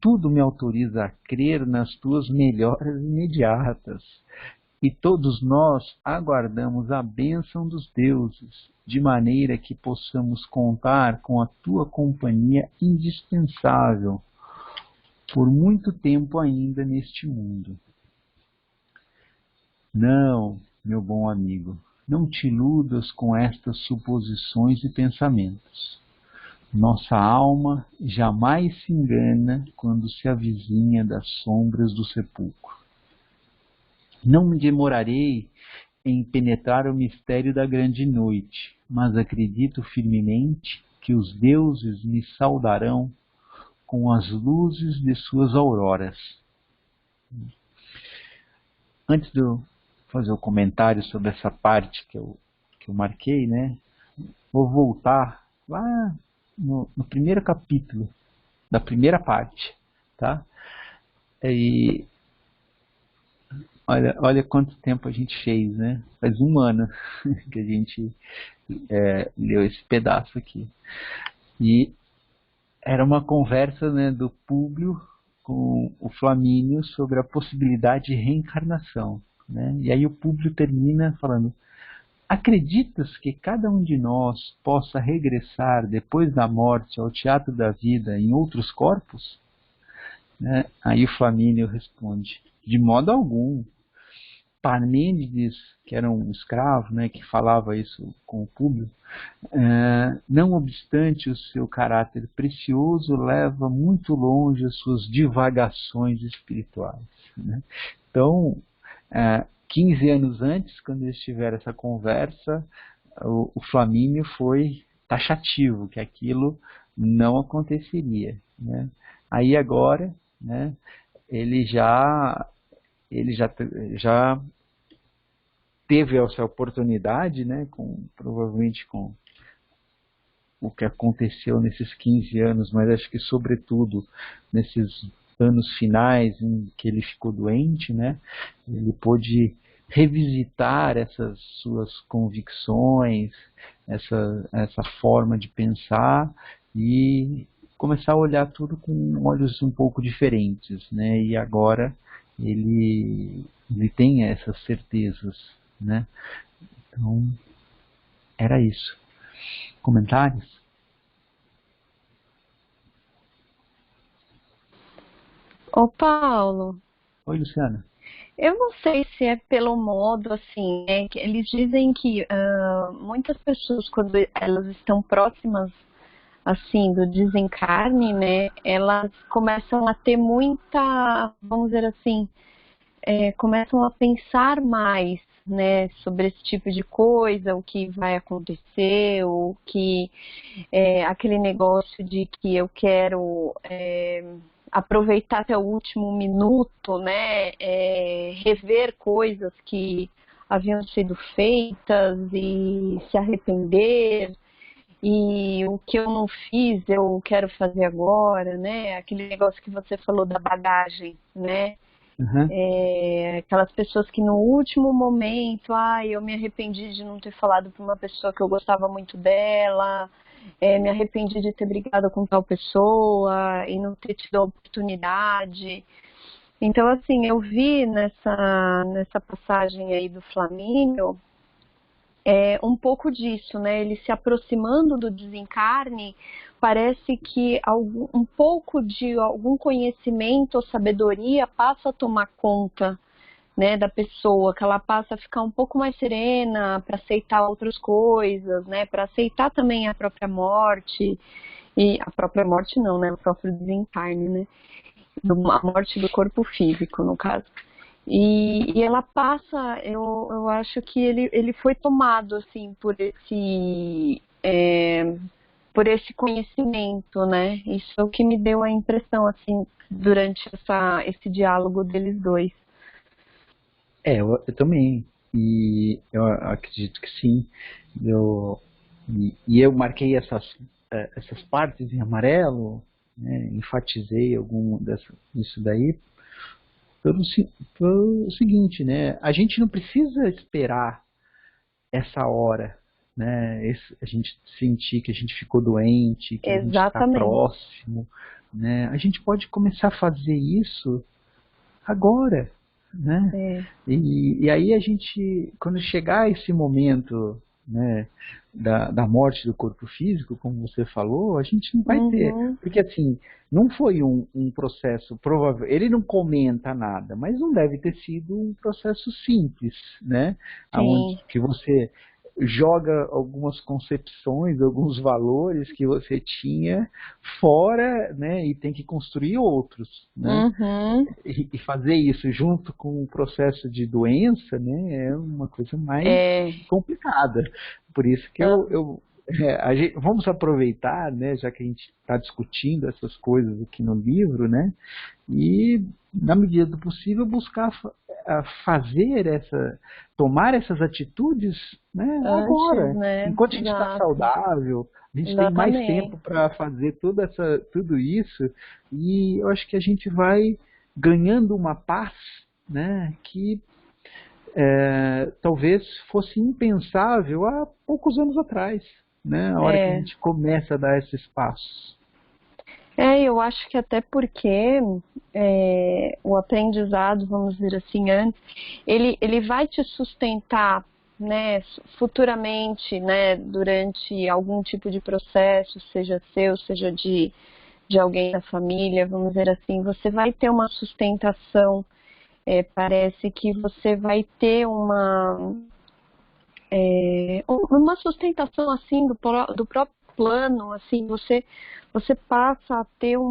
tudo me autoriza a crer nas tuas melhoras imediatas, e todos nós aguardamos a bênção dos deuses, de maneira que possamos contar com a tua companhia indispensável por muito tempo ainda neste mundo. Não, meu bom amigo, não te iludas com estas suposições e pensamentos. Nossa alma jamais se engana quando se avizinha das sombras do sepulcro. Não me demorarei em penetrar o mistério da grande noite, mas acredito firmemente que os deuses me saudarão com as luzes de suas auroras. Antes de eu fazer o comentário sobre essa parte que eu marquei, né, vou voltar lá no primeiro capítulo da primeira parte, tá? E olha quanto tempo a gente fez, né? Faz um ano que a gente leu esse pedaço aqui. E era uma conversa, né, do Públio com o Flamínio sobre a possibilidade de reencarnação, né? E aí o Públio termina falando: acreditas que cada um de nós possa regressar depois da morte ao teatro da vida em outros corpos? Né? Aí o Flamínio responde: de modo algum. Parmênides, que era um escravo, né, que falava isso com o público, não obstante o seu caráter precioso, leva muito longe as suas divagações espirituais. Né? Então, 15 anos antes, quando eles tiveram essa conversa, o Flamínio foi taxativo, que aquilo não aconteceria. Né? Aí agora, né, ele já teve essa oportunidade, né, provavelmente com o que aconteceu nesses 15 anos, mas acho que sobretudo nesses anos finais em que ele ficou doente, né, ele pôde revisitar essas suas convicções, essa forma de pensar e começar a olhar tudo com olhos um pouco diferentes, né, e agora ele tem essas certezas, né? Então, era isso. Comentários? Ô, Paulo, Oi, Luciana. eu não sei se é pelo modo, assim, né, que eles dizem que muitas pessoas, quando elas estão próximas, assim, do desencarne, né, elas começam a ter muita, vamos dizer assim, começam a pensar mais, né, sobre esse tipo de coisa, o que vai acontecer, o que aquele negócio de que eu quero aproveitar até o último minuto, né, rever coisas que haviam sido feitas e se arrepender. E o que eu não fiz, eu quero fazer agora, né? Aquele negócio que você falou da bagagem, né? Uhum. Aquelas pessoas que no último momento, eu me arrependi de não ter falado para uma pessoa que eu gostava muito dela, me arrependi de ter brigado com tal pessoa e não ter tido a oportunidade. Então, assim, eu vi nessa passagem aí do Flamínio um pouco disso, né? Ele se aproximando do desencarne, parece que um pouco de algum conhecimento ou sabedoria passa a tomar conta, né, da pessoa, que ela passa a ficar um pouco mais serena para aceitar outras coisas, né, para aceitar também a própria morte, e a própria morte não, né, o próprio desencarne, né, a morte do corpo físico, no caso. E ela passa, eu acho que ele foi tomado, assim, por esse conhecimento, né, isso é o que me deu a impressão, assim, durante esse diálogo deles dois. Eu também. E eu acredito que sim. E eu marquei essas partes em amarelo, né, enfatizei disso daí, pelo seguinte, né? A gente não precisa esperar essa hora, né? A gente sentir que a gente ficou doente, que a gente está Exatamente. próximo, né? A gente pode começar a fazer isso agora, né? E aí a gente, quando chegar esse momento, né, da morte do corpo físico, como você falou, a gente não vai ter, porque assim, não foi um processo provável, ele não comenta nada, mas não deve ter sido um processo simples, né? Onde que você joga algumas concepções, alguns valores que você tinha fora, né, e tem que construir outros, né? E fazer isso junto com o processo de doença, né, é uma coisa mais complicada. Por isso que vamos aproveitar, né, já que a gente está discutindo essas coisas aqui no livro, né, e na medida do possível buscar tomar essas atitudes, né, agora, né? enquanto a gente está saudável, a gente tem mais tempo para fazer tudo isso, e eu acho que a gente vai ganhando uma paz, né, que talvez fosse impensável há poucos anos atrás, né, a hora que a gente começa a dar esses passos. Eu acho que até porque o aprendizado, vamos dizer assim, antes, ele vai te sustentar, né, futuramente, né, durante algum tipo de processo, seja seu, seja de alguém da família, vamos dizer assim, você vai ter uma sustentação, parece que você vai ter uma sustentação assim do próprio plano, assim, você passa a ter eu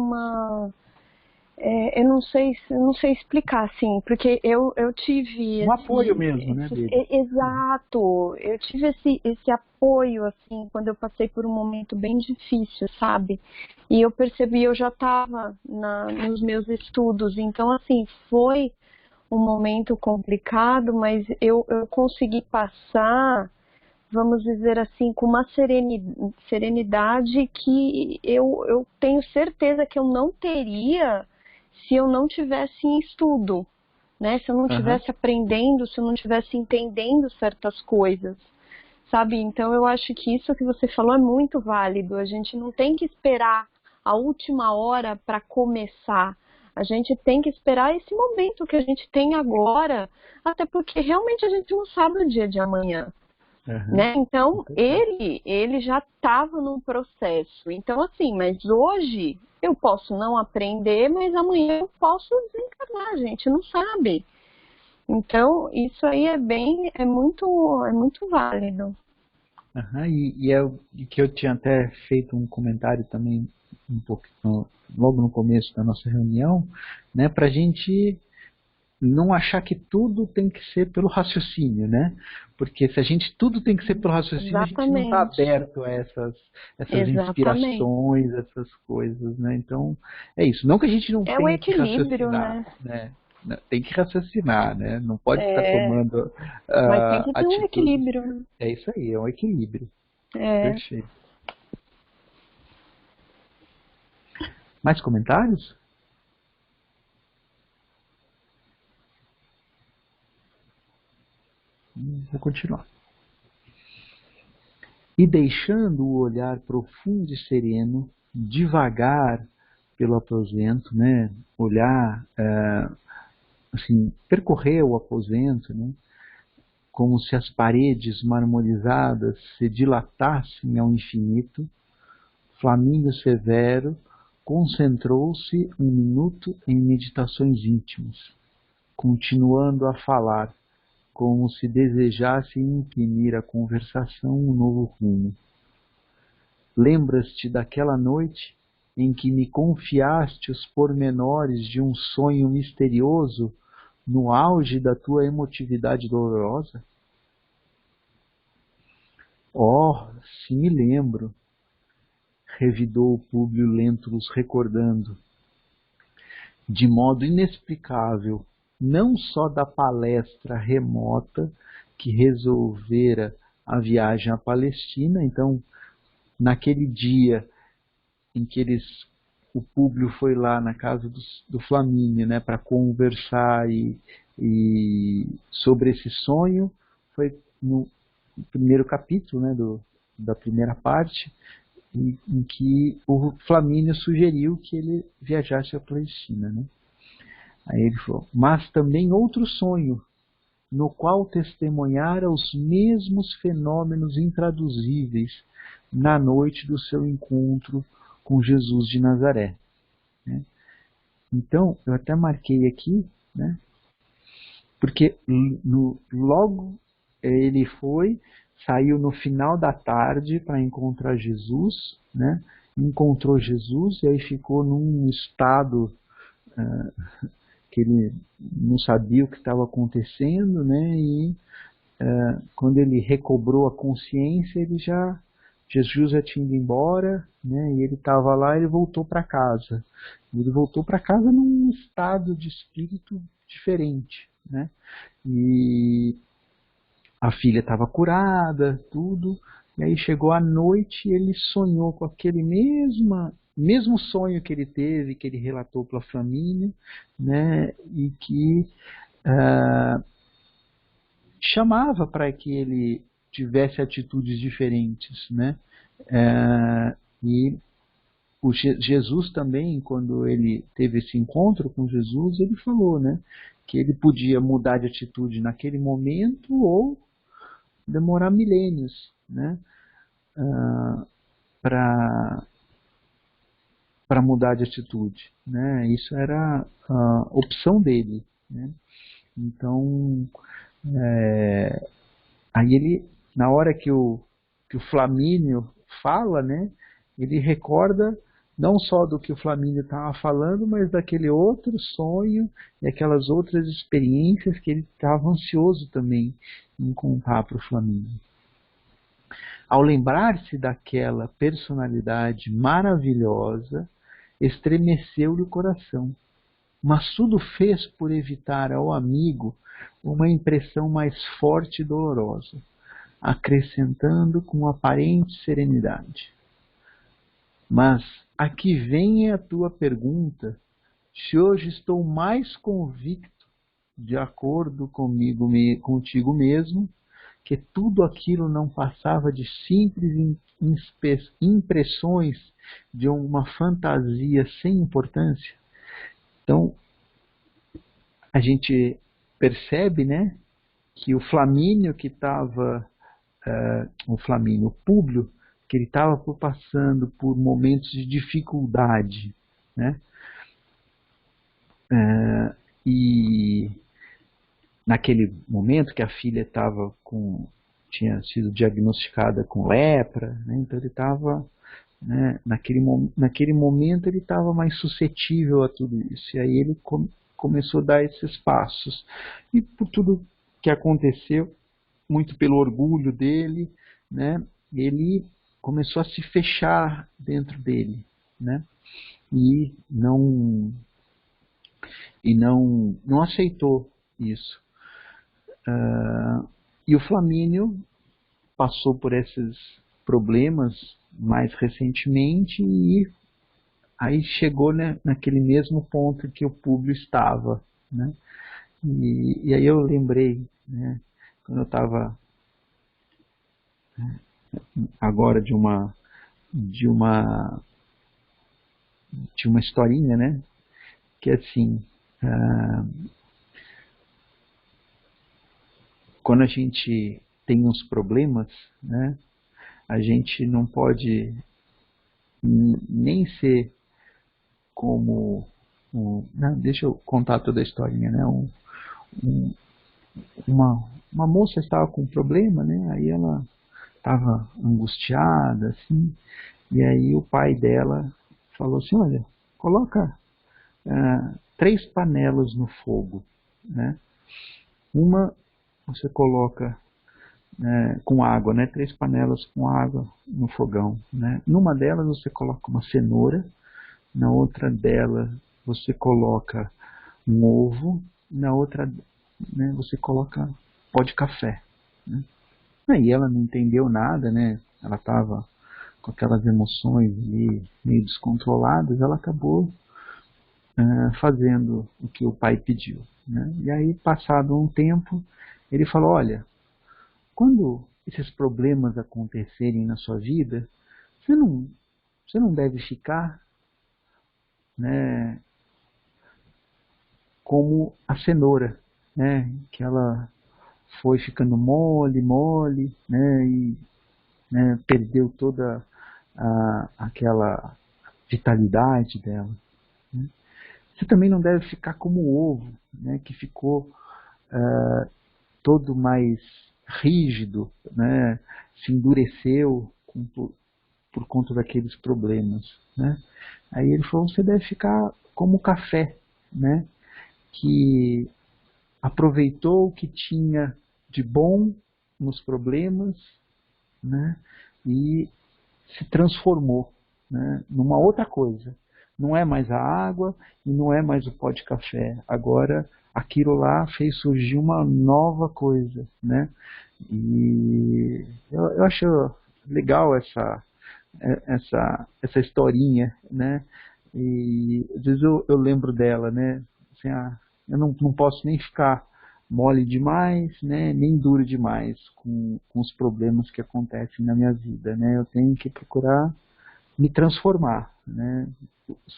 não sei explicar, assim, porque eu tive apoio mesmo, né, dele. Exato, eu tive esse apoio, assim, quando eu passei por um momento bem difícil, sabe? E eu percebi, eu já estava nos meus estudos, então, assim, foi um momento complicado, mas eu consegui passar, vamos dizer assim, com uma serenidade que eu tenho certeza que eu não teria se eu não tivesse em estudo, né? Se eu não estivesse aprendendo, se eu não estivesse entendendo certas coisas, sabe? Então eu acho que isso que você falou é muito válido. A gente não tem que esperar a última hora para começar. A gente tem que esperar esse momento que a gente tem agora, até porque realmente a gente não sabe o dia de amanhã. Né? Então, ele já estava num processo. Então, assim, mas hoje eu posso não aprender, mas amanhã eu posso desencarnar, a gente não sabe. Então, isso aí é muito válido. E que eu tinha até feito um comentário também um pouco logo no começo da nossa reunião, né, para a gente não achar que tudo tem que ser pelo raciocínio, né? Porque se tudo tem que ser pelo raciocínio, a gente não está aberto a essas inspirações, essas coisas, né? Então, é isso. Não que a gente não tenha que raciocinar, né? Tem que raciocinar, né? Não pode estar tomando mas tem que ter atitudes. um equilíbrio. É isso aí, é um equilíbrio. Perfeito. Mais comentários? Vou continuar. e deixando o olhar profundo e sereno, devagar pelo aposento, né? Olhar, assim, percorrer o aposento, né? Como se as paredes marmorizadas se dilatassem ao infinito, Flamínio Severo concentrou-se um minuto em meditações íntimas, continuando a falar, como se desejasse imprimir à conversação um novo rumo. Lembras-te daquela noite em que me confiaste os pormenores de um sonho misterioso no auge da tua emotividade dolorosa? Oh, se me lembro, revidou Públio Lentulus recordando, de modo inexplicável, não só da palestra remota que resolvera a viagem à Palestina. Então, naquele dia em que o Públio foi lá na casa do Flamínio, né, para conversar e sobre esse sonho, foi no primeiro capítulo, né, da primeira parte, em que o Flamínio sugeriu que ele viajasse à Palestina, né? Aí ele falou, mas também outro sonho, no qual testemunhara os mesmos fenômenos intraduzíveis na noite do seu encontro com Jesus de Nazaré, né? Então, eu até marquei aqui, né? Porque logo ele saiu no final da tarde para encontrar Jesus, né? Encontrou Jesus e aí ficou num estado que ele não sabia o que estava acontecendo, né? E quando ele recobrou a consciência, Jesus já tinha ido embora, né? E ele estava lá, ele voltou para casa. Ele voltou para casa num estado de espírito diferente, né? E a filha estava curada, tudo. E aí chegou a noite e ele sonhou com aquele mesmo sonho que ele teve, que ele relatou para a família, né? E que chamava para que ele tivesse atitudes diferentes, né? E Jesus também, quando ele teve esse encontro com Jesus, ele falou, né, que ele podia mudar de atitude naquele momento ou demorar milênios, né, para mudar de atitude, né? Isso era a opção dele, né? Então, aí ele, na hora que o Flamínio fala, né, ele recorda não só do que o Flamínio estava falando, mas daquele outro sonho e aquelas outras experiências que ele estava ansioso também em contar para o Flamínio. Ao lembrar-se daquela personalidade maravilhosa, estremeceu-lhe o coração, mas tudo fez por evitar ao amigo uma impressão mais forte e dolorosa, acrescentando com aparente serenidade. Mas aqui vem a tua pergunta, se hoje estou mais convicto, de acordo contigo mesmo, que tudo aquilo não passava de simples impressões de uma fantasia sem importância. Então, a gente percebe, né, que o Flamínio que estava, o Públio, que ele estava passando por momentos de dificuldade, né, e naquele momento que a filha tinha sido diagnosticada com lepra, né, então ele estava, né, naquele momento ele estava mais suscetível a tudo isso, e aí ele começou a dar esses passos, e por tudo que aconteceu, muito pelo orgulho dele, né, ele começou a se fechar dentro dele, né, e não aceitou isso. E o Flamínio passou por esses problemas mais recentemente e aí chegou, né, naquele mesmo ponto que o Públio estava, né? E aí eu lembrei, né, quando eu estava agora de uma de uma historinha, né? Que é assim, quando a gente tem uns problemas, né? A gente não pode nem ser como não, deixa eu contar toda a historinha, né? Um, uma moça estava com um problema, né? Aí ela estava angustiada, assim, e aí o pai dela falou assim, olha, coloca 3 panelas no fogo, né? Uma você coloca com água, né? 3 panelas com água no fogão, né? Numa delas você coloca uma cenoura, na outra dela você coloca um ovo, na outra, né, você coloca pó de café, né? Aí ela não entendeu nada, né? Ela estava com aquelas emoções meio descontroladas, ela acabou fazendo o que o pai pediu, né? E aí, passado um tempo, ele falou, olha, quando esses problemas acontecerem na sua vida, você não, você não deve ficar, né, como a cenoura, né, que ela foi ficando mole, né, e né, perdeu toda aquela vitalidade dela, né. Você também não deve ficar como o ovo, né, que ficou todo mais rígido, né, se endureceu por conta daqueles problemas, né. Aí ele falou, você deve ficar como o café, né, que aproveitou o que tinha de bom nos problemas, né, e se transformou, né, numa outra coisa. Não é mais a água e não é mais o pó de café. Agora aquilo lá fez surgir uma nova coisa, né? E eu acho legal essa historinha, né? E às vezes eu lembro dela, né? Assim, eu não posso nem ficar mole demais, né? Nem duro demais com os problemas que acontecem na minha vida, né? Eu tenho que procurar me transformar, né?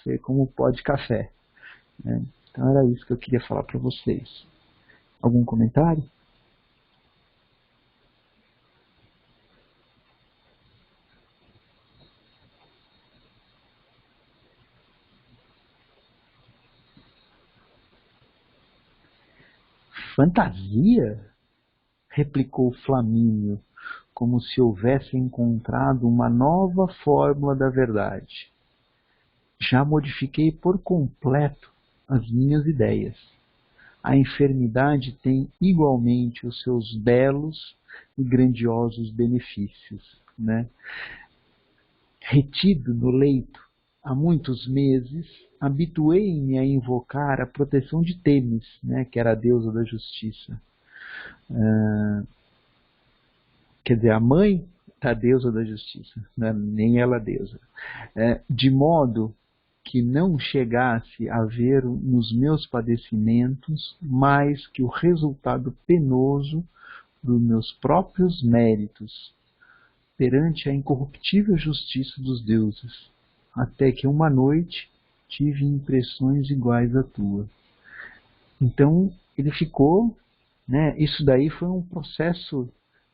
Ser como o pó de café, né? Então era isso que eu queria falar para vocês. Algum comentário? Fantasia? Replicou Flamínio, como se houvesse encontrado uma nova fórmula da verdade. Já modifiquei por completo as minhas ideias. A enfermidade tem igualmente os seus belos e grandiosos benefícios, né? Retido no leito há muitos meses, habituei-me a invocar a proteção de Temis, né, que era a deusa da justiça. Quer dizer, a mãe da deusa da justiça, né, nem ela deusa. De modo que não chegasse a ver nos meus padecimentos mais que o resultado penoso dos meus próprios méritos perante a incorruptível justiça dos deuses, até que uma noite tive impressões iguais à tua. Então ele ficou, né? Isso daí foi um processo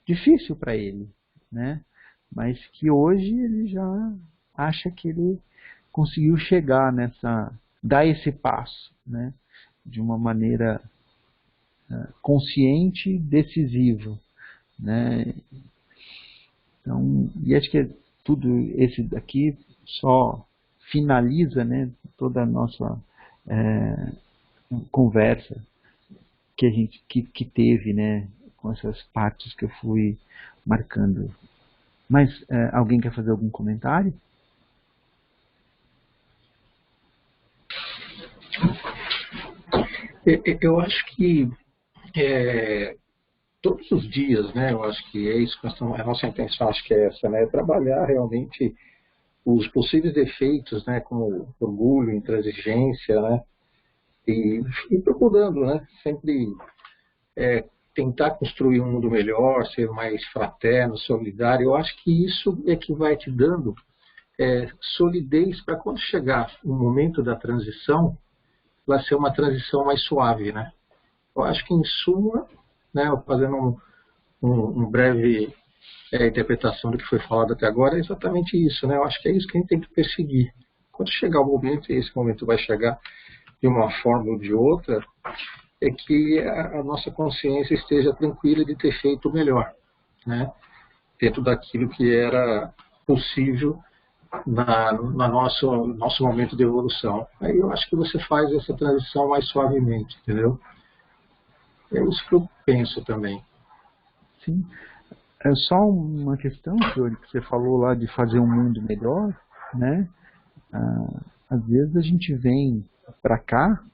difícil para ele, né? Mas que hoje ele já acha que ele conseguiu chegar dar esse passo, né? De uma maneira consciente e decisiva, né? Então, e acho que tudo esse daqui só finaliza, né, toda a nossa conversa que a gente que teve, né, com essas partes que eu fui marcando. Mas alguém quer fazer algum comentário? Eu acho que todos os dias, né? Eu acho que é isso que a nossa intenção, acho que é essa, né? Trabalhar realmente os possíveis defeitos, né? Como orgulho, intransigência, né? E procurando, né? Sempre tentar construir um mundo melhor, ser mais fraterno, solidário. Eu acho que isso é que vai te dando solidez para quando chegar o momento da transição, vai ser uma transição mais suave, né? Eu acho que, em suma, né, fazendo um breve interpretação do que foi falado até agora, é exatamente isso, né? Eu acho que é isso que a gente tem que perseguir. Quando chegar o momento, e esse momento vai chegar de uma forma ou de outra, é que a nossa consciência esteja tranquila de ter feito o melhor, né? Dentro daquilo que era possível no nosso momento de evolução. Aí eu acho que você faz essa transição mais suavemente, entendeu? É isso que eu penso também. Sim. É só uma questão, Fiore, que você falou lá de fazer um mundo melhor, né? Às vezes a gente vem para cá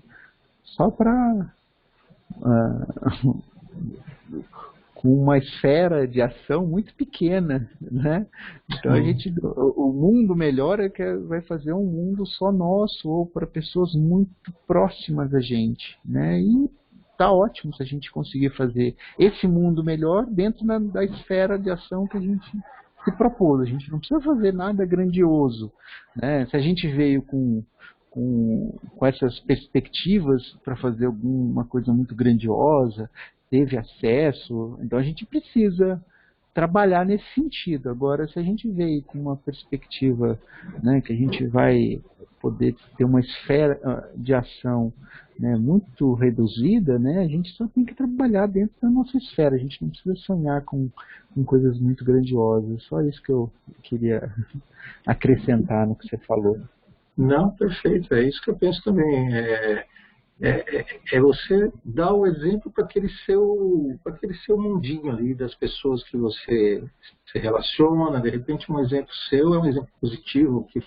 só para com uma esfera de ação muito pequena, né? Então o mundo melhor é que vai fazer um mundo só nosso ou para pessoas muito próximas a gente, né? E tá ótimo se a gente conseguir fazer esse mundo melhor dentro da esfera de ação que a gente se propôs. A gente não precisa fazer nada grandioso, né? Se a gente veio com essas perspectivas para fazer alguma coisa muito grandiosa, teve acesso, então a gente precisa trabalhar nesse sentido. Agora, se a gente veio com uma perspectiva, né, que a gente vai poder ter uma esfera de ação, né, muito reduzida, né, a gente só tem que trabalhar dentro da nossa esfera, a gente não precisa sonhar com coisas muito grandiosas. Só isso que eu queria acrescentar no que você falou. Não, perfeito, é isso que eu penso também. É você dar o exemplo para aquele seu mundinho ali, das pessoas que você se relaciona. De repente, um exemplo seu é um exemplo positivo, que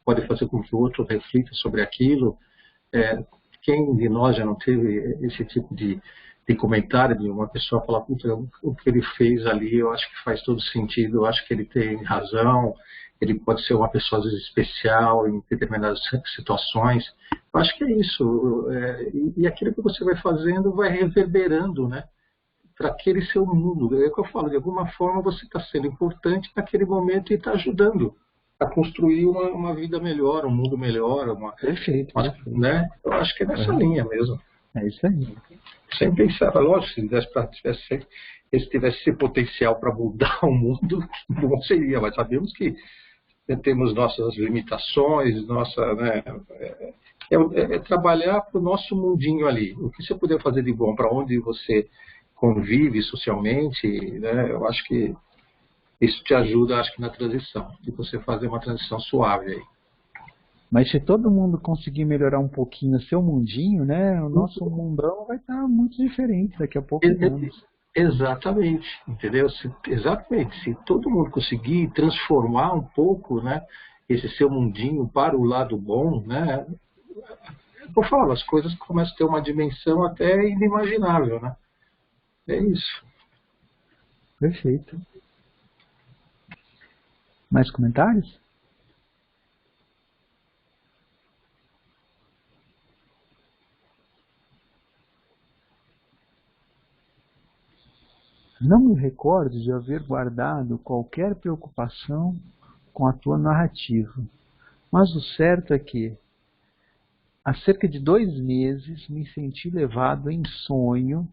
pode fazer com que o outro reflita sobre aquilo. Quem de nós já não teve esse tipo de comentário de uma pessoa falar: puta, o que ele fez ali, eu acho que faz todo sentido, eu acho que ele tem razão, ele pode ser uma pessoa às vezes especial em determinadas situações. Eu acho que é isso, e aquilo que você vai fazendo vai reverberando, né, para aquele seu mundo. É o que eu falo, de alguma forma você está sendo importante naquele momento e está ajudando a construir uma vida melhor, um mundo melhor, Perfeito. Né? Eu acho que é nessa linha mesmo. É isso aí. Sem pensar, lógico, se tivesse esse potencial para mudar o mundo, bom seria, mas sabemos que temos nossas limitações, né, trabalhar para o nosso mundinho ali. O que você puder fazer de bom para onde você convive socialmente, né, eu acho que isso te ajuda, acho que na transição, de você fazer uma transição suave aí. Mas se todo mundo conseguir melhorar um pouquinho o seu mundinho, né, o nosso mundão vai estar muito diferente daqui a pouco. Exatamente, entendeu? Exatamente. Se todo mundo conseguir transformar um pouco, né, esse seu mundinho para o lado bom, né, eu falo, as coisas começam a ter uma dimensão até inimaginável, né? É isso. Perfeito. Mais comentários? Não me recordo de haver guardado qualquer preocupação com a tua narrativa, mas o certo é que, há cerca de 2 meses, me senti levado em sonho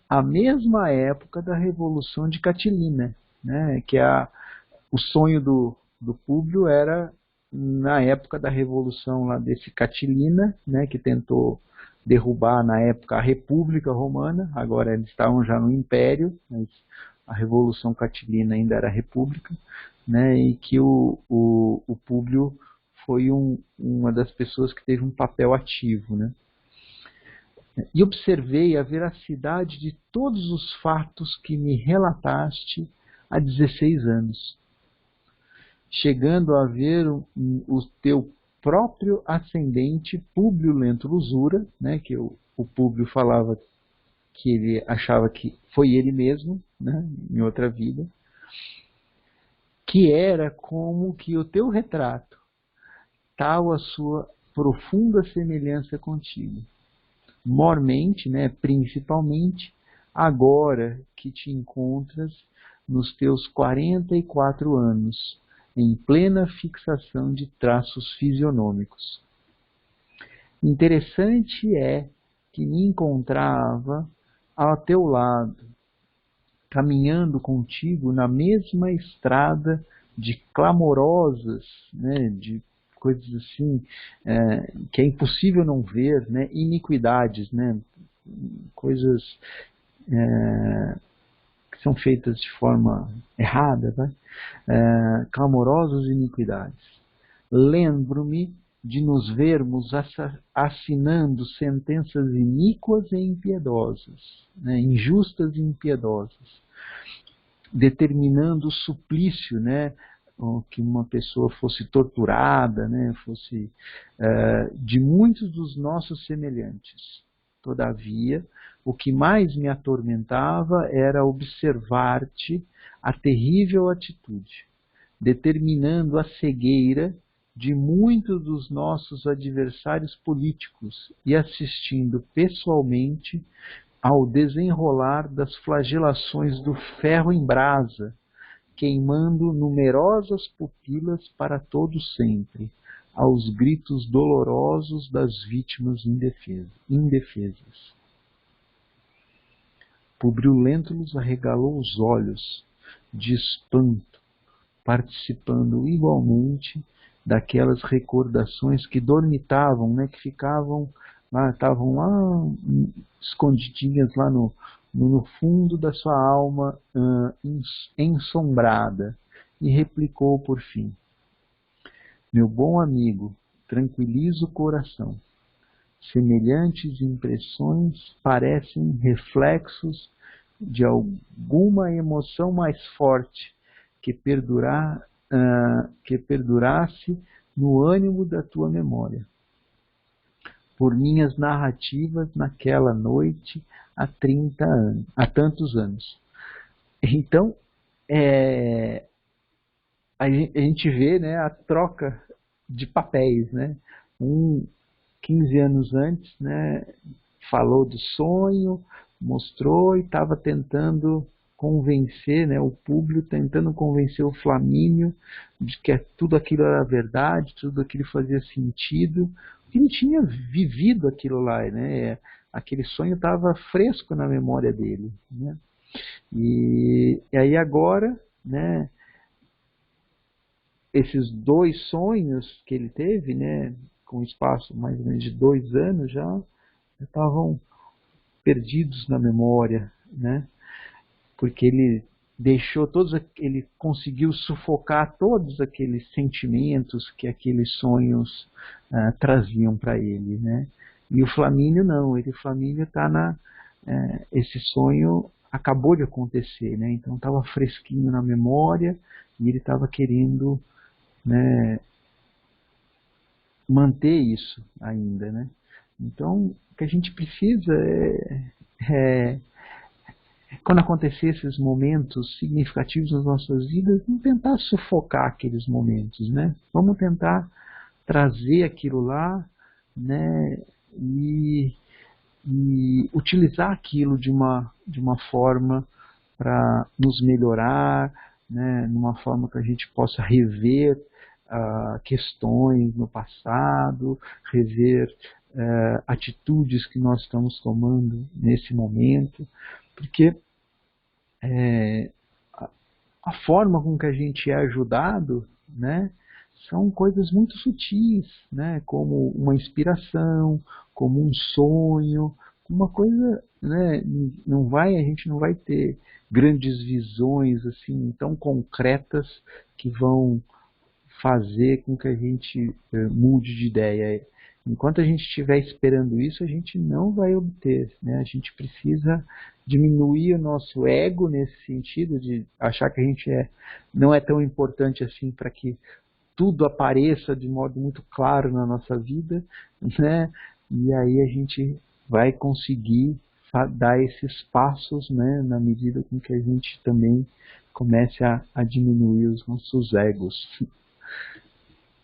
à mesma época da Revolução de Catilina, né, que o sonho do Públio era na época da Revolução lá desse Catilina, né, que tentou derrubar na época a República Romana. Agora eles estavam já no Império, mas a Revolução Catilina ainda era República, né, e que o Públio foi uma das pessoas que teve um papel ativo, né. E observei a veracidade de todos os fatos que me relataste há 16 anos, chegando a ver o teu próprio ascendente Públio Lentulus Usura, né, que o Públio falava que ele achava que foi ele mesmo, né, em outra vida, que era como que o teu retrato, tal a sua profunda semelhança contigo. Mormente, né, principalmente, agora que te encontras nos teus 44 anos, em plena fixação de traços fisionômicos. Interessante é que me encontrava ao teu lado, caminhando contigo na mesma estrada de clamorosas, né, de coisas assim, que é impossível não ver, né, iniquidades, né, coisas que são feitas de forma errada, né, clamorosas iniquidades. Lembro-me de nos vermos assinando sentenças iníquas e impiedosas, né, injustas e impiedosas, determinando o suplício, né, que uma pessoa fosse torturada, né, fosse de muitos dos nossos semelhantes. Todavia, o que mais me atormentava era observar-te a terrível atitude, determinando a cegueira de muitos dos nossos adversários políticos e assistindo pessoalmente ao desenrolar das flagelações do ferro em brasa, queimando numerosas pupilas para todo sempre, aos gritos dolorosos das vítimas indefesas. Publio Lentulus arregalou os olhos de espanto, participando igualmente daquelas recordações que dormitavam, né, que ficavam lá, estavam lá escondidinhas lá no fundo da sua alma ensombrada, e replicou por fim: meu bom amigo, tranquiliza o coração. Semelhantes impressões parecem reflexos de alguma emoção mais forte que perdurasse no ânimo da tua memória, por minhas narrativas naquela noite há tantos anos. Então, a gente vê, né, a troca de papéis, né? 15 anos antes, né, falou do sonho, mostrou e estava tentando convencer, né, o público, tentando convencer o Flamínio de que tudo aquilo era verdade, tudo aquilo fazia sentido, porque ele tinha vivido aquilo lá, né? Aquele sonho estava fresco na memória dele, né? E aí agora, né, esses dois sonhos que ele teve, né, com um espaço mais ou menos de 2 anos já estavam perdidos na memória, né? Porque ele ele conseguiu sufocar todos aqueles sentimentos que aqueles sonhos traziam para ele, né? E o Flamínio não, o Flamínio está esse sonho acabou de acontecer, né? Então estava fresquinho na memória e ele estava querendo, né, manter isso ainda, né? Então o que a gente precisa quando acontecer esses momentos significativos nas nossas vidas, não tentar sufocar aqueles momentos, né? Vamos tentar trazer aquilo lá, né? E utilizar aquilo de uma forma para nos melhorar, né? Numa forma que a gente possa rever questões no passado, rever atitudes que nós estamos tomando nesse momento, porque a forma com que a gente é ajudado, né, são coisas muito sutis, né, como uma inspiração, como um sonho, uma coisa, né, a gente não vai ter grandes visões assim tão concretas que vão fazer com que a gente mude de ideia. Enquanto a gente estiver esperando isso, a gente não vai obter, né? A gente precisa diminuir o nosso ego nesse sentido de achar que a gente não é tão importante assim para que tudo apareça de modo muito claro na nossa vida, né? E aí a gente vai conseguir dar esses passos, né, na medida com que a gente também comece a diminuir os nossos egos.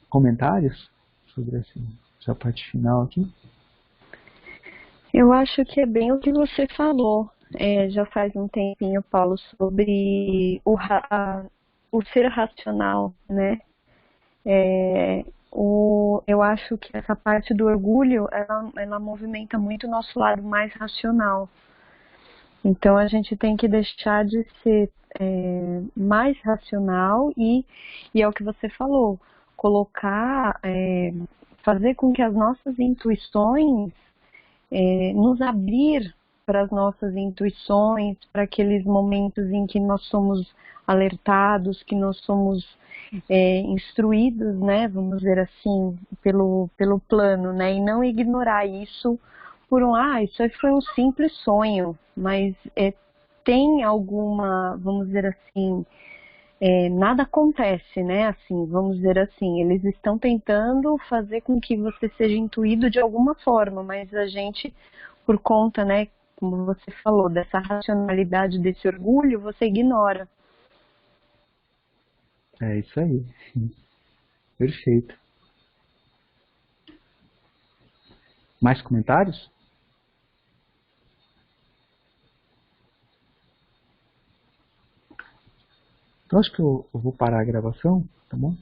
Comentários sobre essa parte final aqui? Eu acho que é bem o que você falou. já faz um tempinho, Paulo, sobre o ser racional, né? Eu acho que essa parte do orgulho, ela movimenta muito o nosso lado mais racional. Então a gente tem que deixar de ser mais racional e é o que você falou, colocar, fazer com que as nossas intuições, nos abrir para as nossas intuições, para aqueles momentos em que nós somos alertados, que nós somos instruídos, né, vamos dizer assim, pelo plano, né, e não ignorar isso por isso aí foi um simples sonho, mas tem alguma, vamos dizer assim, nada acontece, né, assim, vamos dizer assim, eles estão tentando fazer com que você seja intuído de alguma forma, mas a gente, por conta, né, como você falou, dessa racionalidade, desse orgulho, você ignora. É isso aí. Perfeito. Mais comentários? Então acho que eu vou parar a gravação, tá bom?